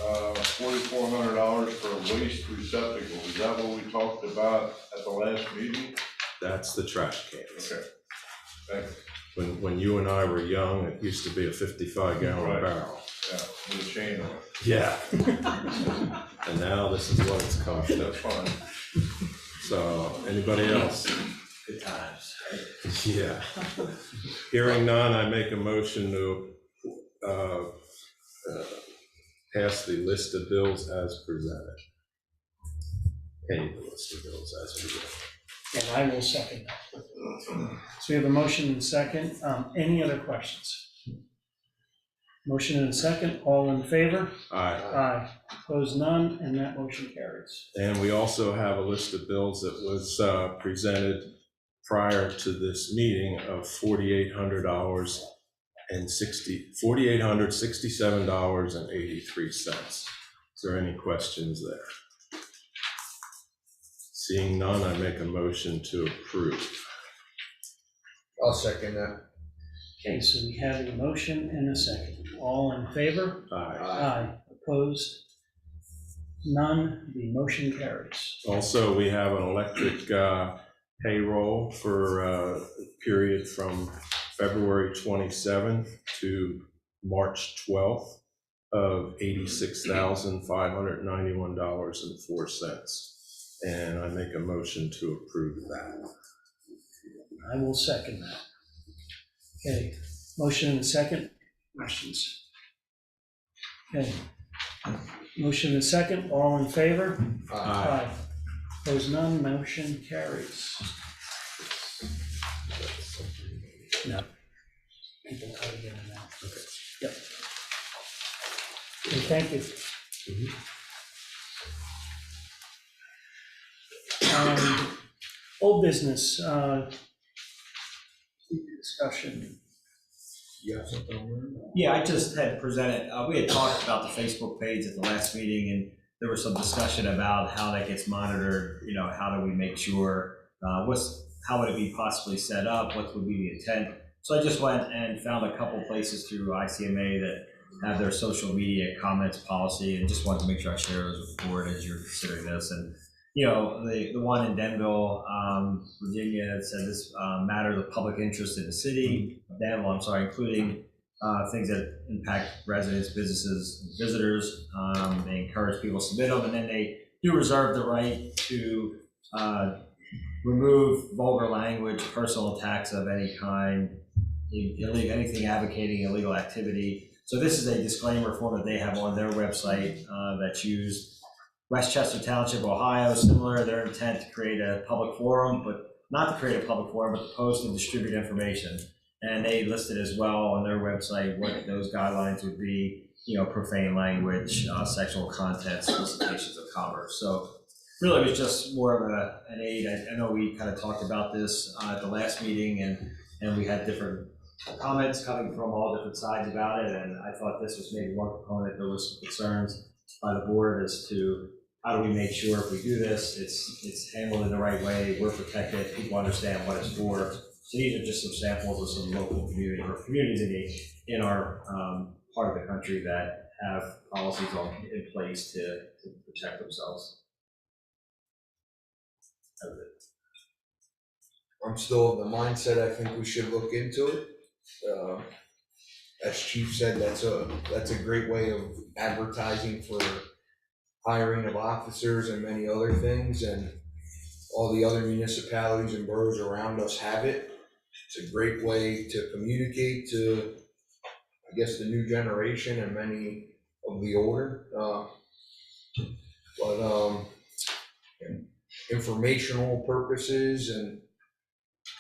$4,400 for a waste receptacle, is that what we talked about at the last meeting? That's the trash cans. Okay, thank you. When you and I were young, it used to be a 55-gallon Right. barrel. Yeah, with a chain on it. Yeah. And now this is what it's cost That's us. fine. So, anybody else? Good times. Yeah. Hearing none, I make a motion to pass the list of bills as presented. Pay the list of bills as presented. And I will second that. So we have a motion and a second. Any other questions? Motion and a second. All in favor? Aye. Aye. Opposed, none, and that motion carries. And we also have a list of bills that was presented prior to this meeting of $4,867.83. Is there any questions there? Seeing none, I make a motion to approve. I'll second that. Okay, so we have a motion and a second. All in favor? Aye. Aye. Opposed? None, the motion carries. Also, we have an electric payroll for a period from February 27th to March 12th of $86,591.04. And I make a motion to approve that. I will second that. Okay, motion and a second. Questions? Okay. Motion and second, all in favor? Aye. Opposed, none, motion carries. No. People try to get in now. Okay. Yep. Okay, thank you. Old business, discussion. Yes. Yeah, I just had presented, we had talked about the Facebook page at the last meeting, and there was some discussion about how that gets monitored, how do we make sure, how would it be possibly set up, what would be the intent? So I just went and found a couple places through ICMA that have their social media comments policy, and just wanted to make sure I share those with the board as you're considering this. And the one in Denville, Virginia, said this matters of public interest in the city of Danville, including things that impact residents, businesses, and visitors. They encourage people to submit them, and then they do reserve the right to remove vulgar language, personal attacks of any kind, anything advocating illegal activity. So this is a disclaimer form that they have on their website that's used. Westchester Township, Ohio, similar, their intent to create a public forum, but not to create a public forum, but to post and distribute information. And they listed as well on their website what those guidelines would be, profane language, sexual content, solicitations of commerce. So really it was just more of an aid. I know we kind of talked about this at the last meeting, and we had different comments coming from all different sides about it. And I thought this was maybe one component. There was some concerns by the board as to how do we make sure if we do this, it's handled in the right way, we're protected, people understand what it's for. So these are just some samples of some local communities in our part of the country that have policies in place to protect themselves. I'm still of the mindset, I think we should look into it. As Chief said, that's a great way of advertising for hiring of officers and many other things, and all the other municipalities and boroughs around us have it. It's a great way to communicate to, I guess, the new generation and many of the older. Informational purposes, and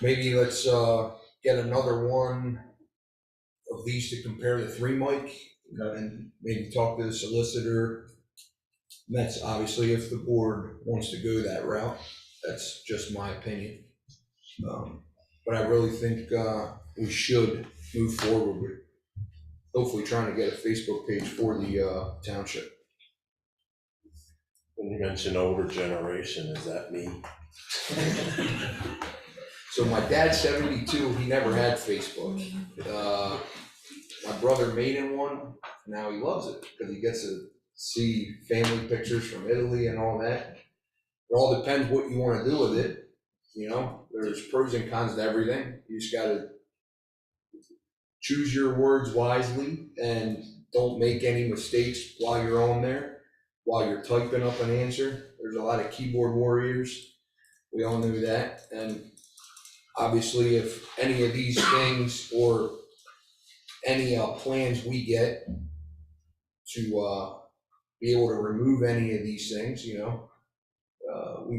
maybe let's get another one of these to compare the 3 mic, and maybe talk to the solicitor. That's obviously if the board wants to go that route. That's just my opinion. But I really think we should move forward with hopefully trying to get a Facebook page for the township. When you mention older generation, is that me? So my dad's 72, he never had Facebook. My brother made him one, now he loves it, because he gets to see family pictures from Italy and all that. It all depends what you want to do with it. There's pros and cons to everything. You just gotta choose your words wisely and don't make any mistakes while you're on there, while you're typing up an answer. There's a lot of keyboard warriors. We all knew that. And obviously, if any of these things or any plans we get to be able to remove any of these things, we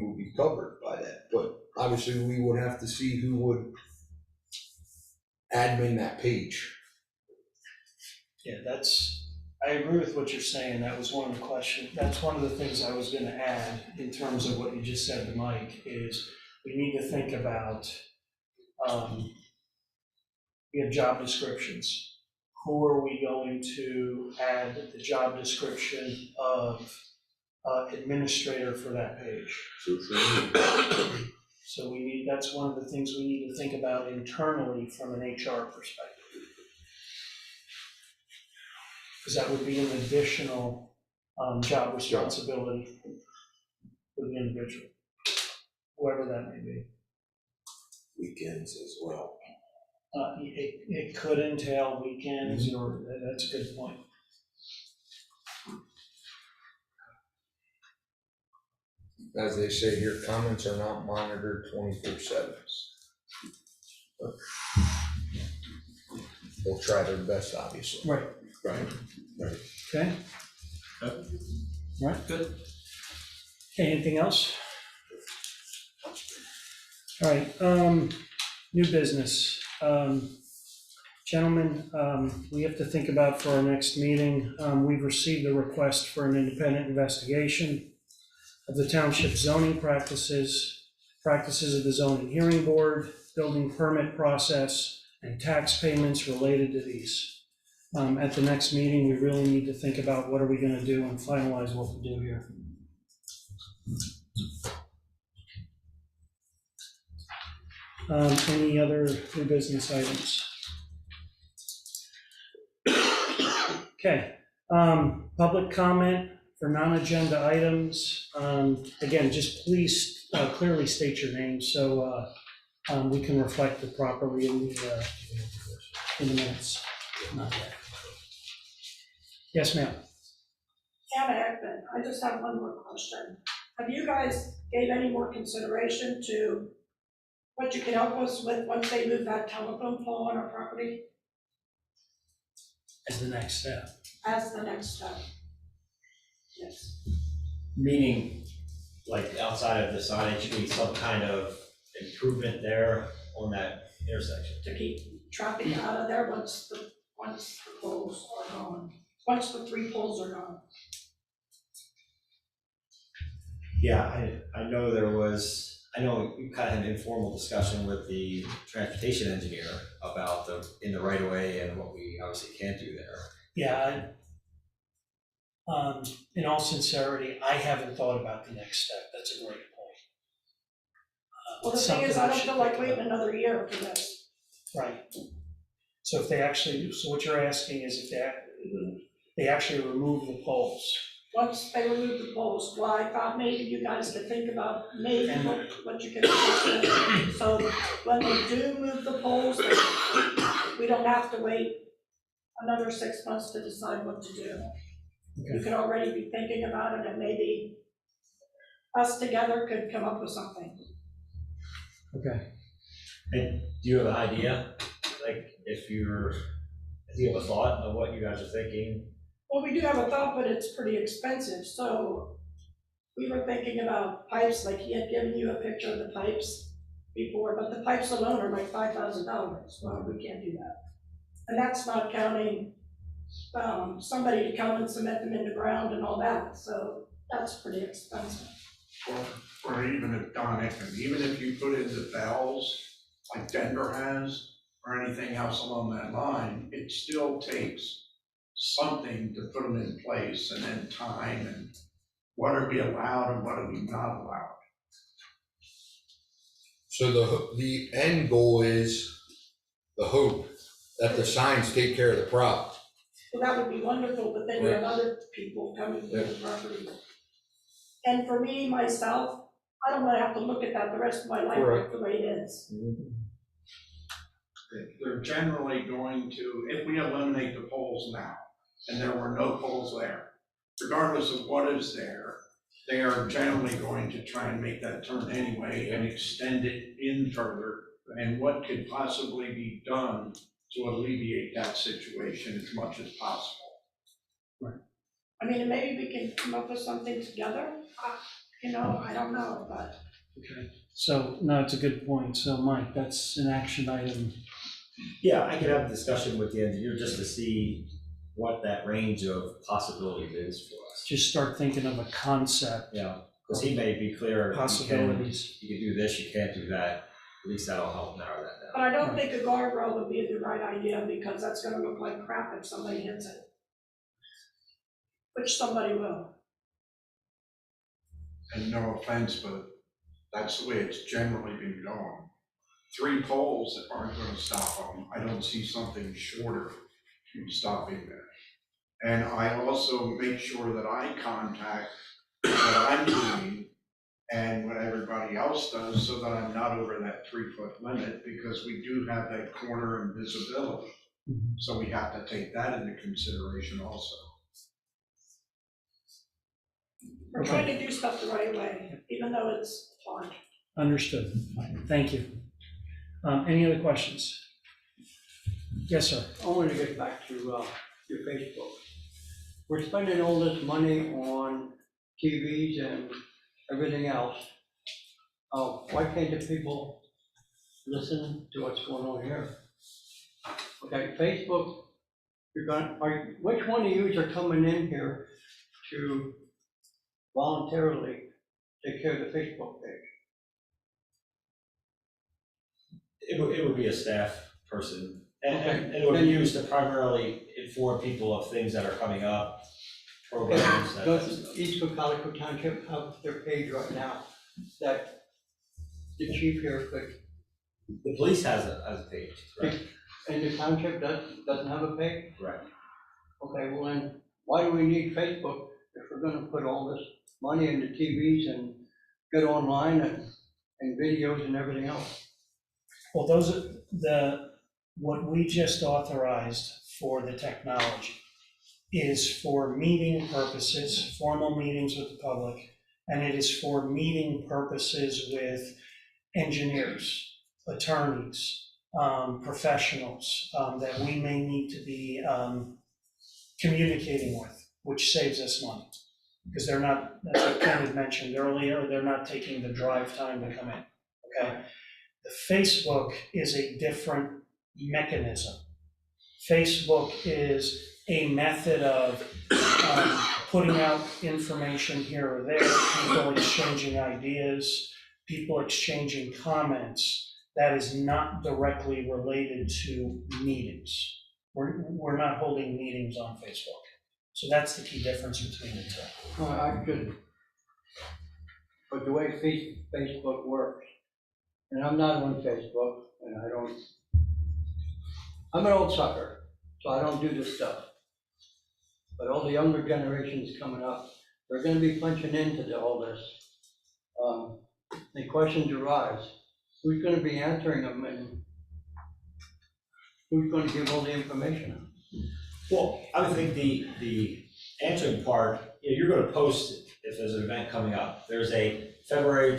will be covered by that. But obviously, we would have to see who would admin that page. Yeah, I agree with what you're saying. That was one of the questions. That's one of the things I was gonna add in terms of what you just said to Mike, is we need to think about, we have job descriptions. Who are we going to add the job description of administrator for that page? So that's one of the things we need to think about internally from an HR perspective. Because that would be an additional job responsibility for the individual, whoever that may be. Weekends as well. It could entail weekends, or, that's a good point. As they say here, comments are not monitored 24/7. They'll try their best, obviously. Right. Right. Okay? Yep. Right, Good. okay, anything else? All right, new business. Gentlemen, we have to think about for our next meeting, we've received a request for an independent investigation of the township zoning practices of the zoning hearing board, building permit process, and tax payments related to these. At the next meeting, we really need to think about what are we gonna do and finalize what to do here. Any other new business items? Okay, public comment for non-agenda items. Again, just please clearly state your name so we can reflect it properly in the minutes. Not yet. Yes, ma'am. Anna Ekman, I just have one more question. Have you guys gave any more consideration to what you can help us with once they move that telephone pole on our property As the next step. as the next step? Yes. Meaning, like outside of the signage, you need some kind of improvement there on that intersection. To keep traffic out of there once the poles are gone, once the 3 poles are gone. Yeah, I know we kind of had an informal discussion with the transportation engineer about in the right of way and what we obviously can't do there. Yeah, in all sincerity, I haven't thought about the next step. That's a great point. Well, the thing is, I don't feel like waiting another year for this. Right. So if they actually, so what you're asking is if they actually remove the poles. Once they remove the poles, well, I thought maybe you guys could think about maybe what you can do. So when they do move the poles, we don't have to wait another 6 months to decide what to do. Okay. You could already be thinking about it, and maybe us together could come up with something. Okay. And do you have an idea, like if you have a thought of what you guys are thinking? Well, we do have a thought, but it's pretty expensive, so we were thinking about pipes, like he had given you a picture of the pipes before, but the pipes alone are like $5,000. Well, we can't do that. And that's not counting somebody to come and cement them in the ground and all that, so that's pretty expensive. Or even if Don Ekman, even if you put in the bells like Denver has, or anything else along that line, it still takes something to put them in place, and then time, and what are we allowed and what are we not allowed. So the end goal is the hope that the signs take care of the problem. Well, that would be wonderful, but then you have other people coming through the property. And for me, myself, I don't wanna have to look at that the rest of my life like the way it is. They're generally going to, if we eliminate the poles now, and there were no poles there, regardless of what is there, they are generally going to try and make that turn anyway and extend it in further. And what could possibly be done to alleviate that situation as much as possible. I mean, and maybe we can come up with something together, I don't know, but. Okay. So, no, it's a good point. So, Mike, that's an action item. Yeah, I could have a discussion with the engineer just to see what that range of possibilities is for us. Just start thinking of a concept. Yeah, because he may be clear. Possibilities. You can do this, you can't do that. At least that'll help narrow that down. But I don't think a guardrail would be the right idea, because that's gonna look like crap if somebody hits it. Which somebody will. And no offense, but that's the way it's generally been going. 3 poles that aren't gonna stop them. I don't see something shorter in stopping that. And I also make sure that I contact what I'm doing and what everybody else does, so that I'm not over that 3-foot limit, because we do have that corner and visibility. So we have to take that into consideration also. We're trying to do stuff the right way, even though it's hard. Understood. Thank you. Any other questions? Yes, sir. I want to get back to your Facebook. We're spending all this money on TVs and everything else. Why can't the people listen to what's going on here? Okay, Facebook, which one of you are coming in here to voluntarily take care of the Facebook page? It would be a staff person, and Okay. it would be used to primarily inform people of things that are coming up, programs. that- Does each Cocalico Township have their page right now that the chief here could, The police has a page, right? and the township doesn't have a page? Right. Okay, well then, why do we need Facebook if we're gonna put all this money into TVs and get online and videos and everything else? Well, those are what we just authorized for the technology is for meeting purposes, formal meetings with the public, and it is for meeting purposes with engineers, attorneys, professionals that we may need to be communicating with, which saves us money. Because they're not, that's what Ken had mentioned earlier, they're not taking the drive time to come in, okay? The Facebook is a different mechanism. Facebook is a method of putting out information here or there, people exchanging ideas, people exchanging comments. That is not directly related to meetings. We're not holding meetings on Facebook. So that's the key difference between the two. I could, but the way Facebook works, and I'm not on Facebook, and I'm an old sucker, so I don't do this stuff. But all the younger generations coming up, they're gonna be punching into all this. The questions arise, who's gonna be answering them, and who's gonna give all the information? Well, I would think the answering part, you're gonna post if there's an event coming up. There's a April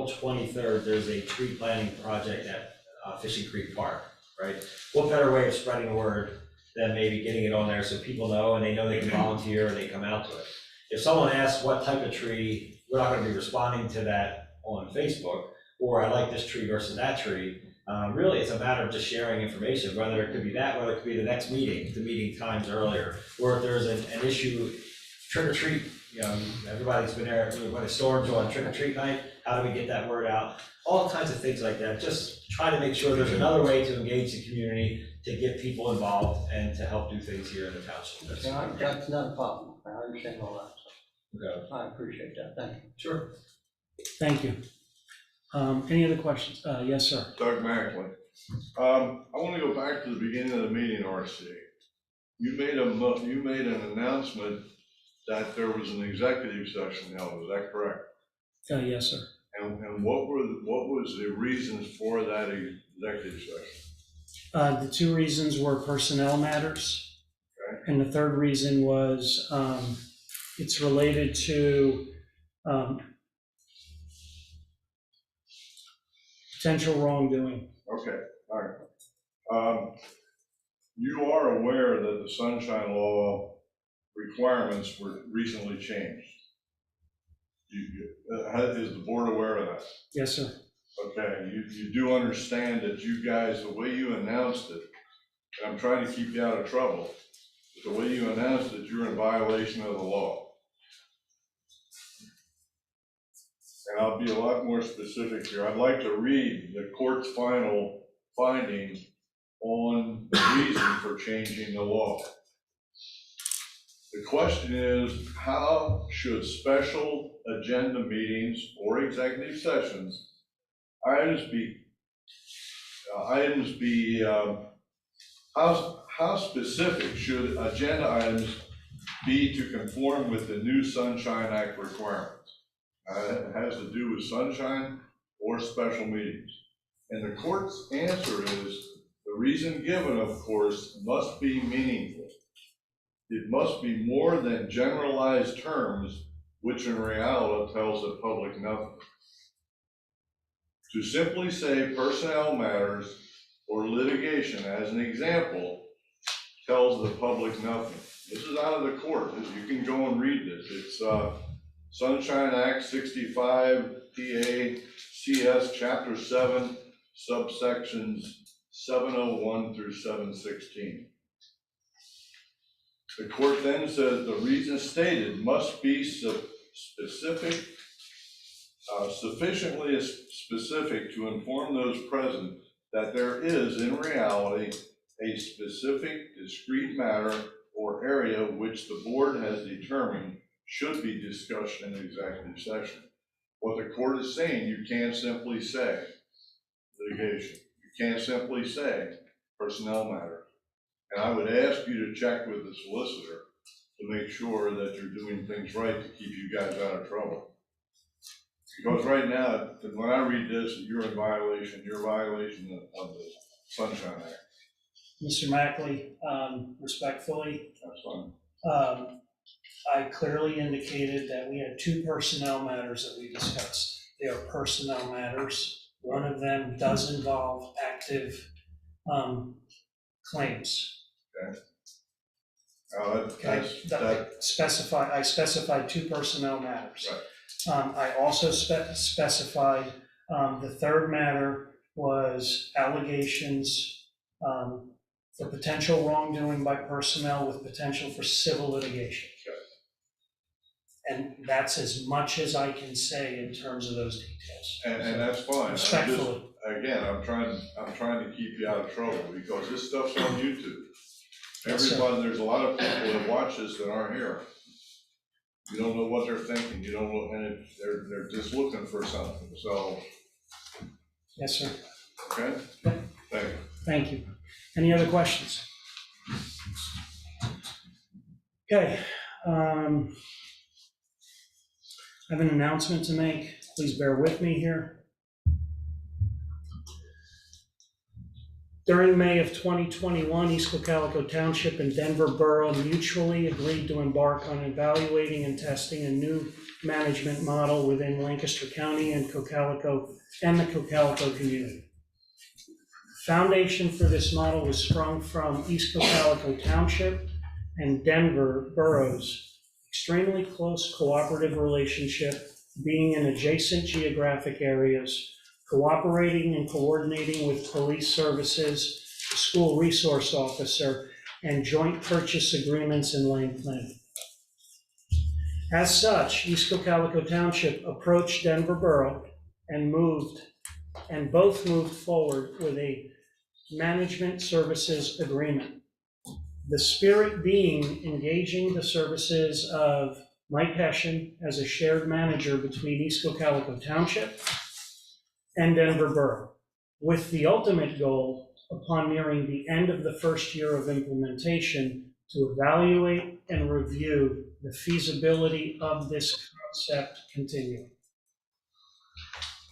23rd, there's a tree planting project at Fishing Creek Park, right? What better way of spreading the word than maybe getting it on there so people know and they know they can volunteer and they come out to it. If someone asks what type of tree, we're not gonna be responding to that on Facebook, or I like this tree versus that tree. Really, it's a matter of just sharing information, whether it could be that, whether it could be the next meeting, the meeting times earlier, or if there's an issue, trick or treat, everybody's been there, when it storms on trick or treat night, how do we get that word out? All kinds of things like that, just try to make sure there's another way to engage the community, to get people involved, and to help do things here in the township. That's not a problem, I understand all that, Okay. so I appreciate that, thank you. Sure. Thank you. Any other questions? Yes, sir. Doug Macklin. I want to go back to the beginning of the meeting, RC. You made an announcement that there was an executive session held, is that correct? Yes, sir. And what was the reasons for that executive session? The two reasons were personnel matters. Okay. And the third reason was it's related to potential wrongdoing. Okay, all right. You are aware that the sunshine law requirements were recently changed? Is the board aware of that? Yes, sir. Okay, you do understand that you guys, the way you announced it, and I'm trying to keep you out of trouble, but the way you announced it, you're in violation of the law. And I'll be a lot more specific here. I'd like to read the court's final finding on the reason for changing the law. The question is, how should special agenda meetings or executive sessions items be how specific should agenda items be to conform with the new Sunshine Act requirements? It has to do with sunshine or special meetings. And the court's answer is, the reason given, of course, must be meaningful. It must be more than generalized terms, which in reality tells the public nothing. To simply say personnel matters or litigation, as an example, tells the public nothing. This is out of the court. You can go and read this. It's Sunshine Act 65 PA CS Chapter 7, subsections 701 through 716. The court then says the reason stated must be specific, sufficiently specific to inform those present that there is, in reality, a specific discrete matter or area which the board has determined should be discussed in executive session. What the court is saying, you can't simply say litigation. You can't simply say personnel matter. And I would ask you to check with the solicitor to make sure that you're doing things right to keep you guys out of trouble. Because right now, when I read this, you're in violation, you're a violation of the Sunshine Act. Mr. Mackley, respectfully, That's fine. I clearly indicated that we had two personnel matters that we discussed. They are personnel matters. One of them does involve active claims. Okay. I specified two personnel matters. Right. I also specified the third matter was allegations for potential wrongdoing by personnel with potential for civil litigation. And that's as much as I can say in terms of those details. And that's fine. Respectfully. I'm trying to keep you out of trouble because this stuff's on YouTube. Yes, sir. Everybody, there's a lot of people that watch this that aren't here. You don't know what they're thinking. You don't know, and they're just looking for something. So. Yes, sir. Okay. Thank you. Thank you. Any other questions? Okay. I have an announcement to make. Please bear with me here. During May of 2021, East Cocalico Township and Denver Borough mutually agreed to embark on evaluating and testing a new management model within Lancaster County and the Cocalico community. The foundation for this model was sprung from East Cocalico Township and Denver Borough's extremely close cooperative relationship, being in adjacent geographic areas, cooperating and coordinating with police services, the school resource officer, and joint purchase agreements and land planning. As such, East Cocalico Township approached Denver Borough and both moved forward with a management services agreement. The spirit being engaging the services of Mike Hession as a shared manager between East Cocalico Township and Denver Borough, with the ultimate goal, upon nearing the end of the first year of implementation, to evaluate and review the feasibility of this concept continuum.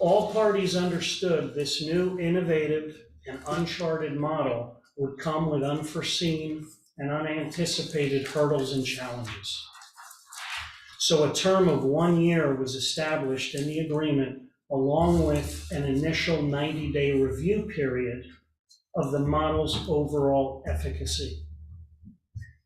All parties understood this new innovative and uncharted model would come with unforeseen and unanticipated hurdles and challenges. So a term of 1 year was established in the agreement, along with an initial 90-day review period of the model's overall efficacy.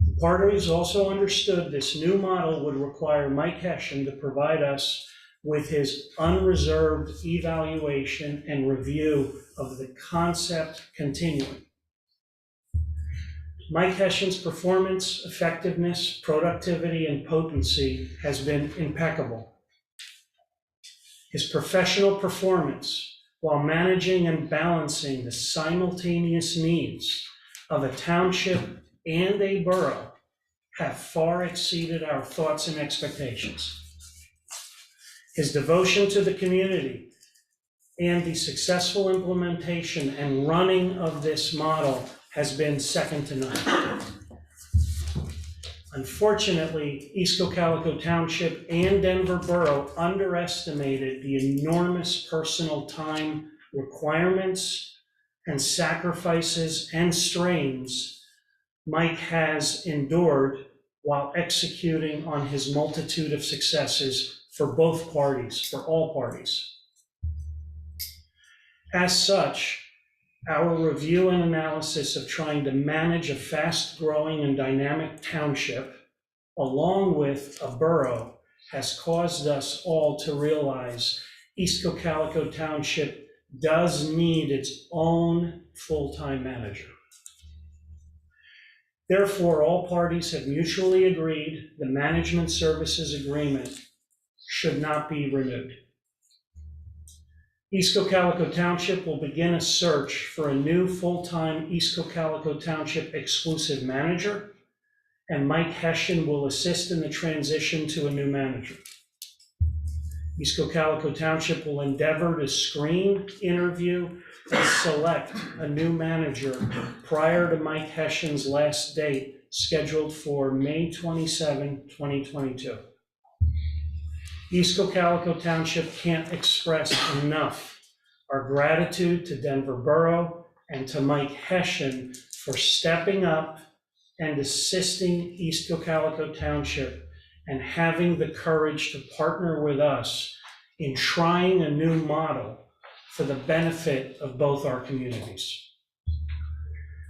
The parties also understood this new model would require Mike Hession to provide us with his unreserved evaluation and review of the concept continuum. Mike Hession's performance, effectiveness, productivity, and potency has been impeccable. His professional performance, while managing and balancing the simultaneous needs of a township and a borough, have far exceeded our thoughts and expectations. His devotion to the community and the successful implementation and running of this model has been second to none. Unfortunately, East Cocalico Township and Denver Borough underestimated the enormous personal time requirements and sacrifices and strains Mike has endured while executing on his multitude of successes for both parties, for all parties. As such, our review and analysis of trying to manage a fast-growing and dynamic township, along with a borough, has caused us all to realize East Cocalico Township does need its own full-time manager. Therefore, all parties have mutually agreed the management services agreement should not be renewed. East Cocalico Township will begin a search for a new full-time East Cocalico Township exclusive manager, and Mike Hessian will assist in the transition to a new manager. East Cocalico Township will endeavor to screen, interview, and select a new manager prior to Mike Hessian's last date, scheduled for May 27, 2022. East Cocalico Township can't express enough our gratitude to Denver Borough and to Mike Hessian for stepping up and assisting East Cocalico Township and having the courage to partner with us in trying a new model for the benefit of both our communities.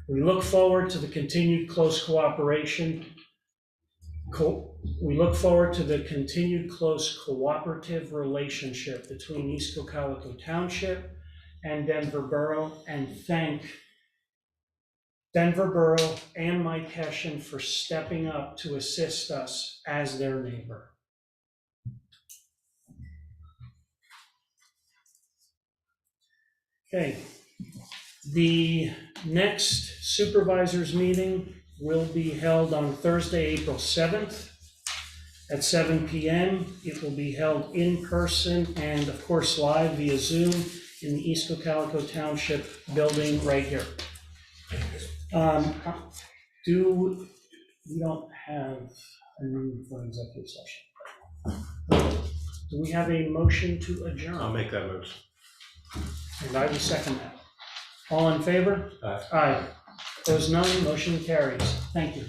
We look forward to the continued close cooperation. We look forward to the continued close cooperative relationship between East Cocalico Township and Denver Borough, and thank Denver Borough and Mike Hessian for stepping up to assist us as their neighbor. Okay, the next supervisors meeting will be held on Thursday, April 7th at 7 p.m. It will be held in person and of course live via Zoom in the East Cocalico Township building right here. We don't have a need for executive session. Do we have a motion to adjourn? I'll make that motion. And I will second that. All in favor? Aye. Aye. Opposed, none, motion carries. Thank you.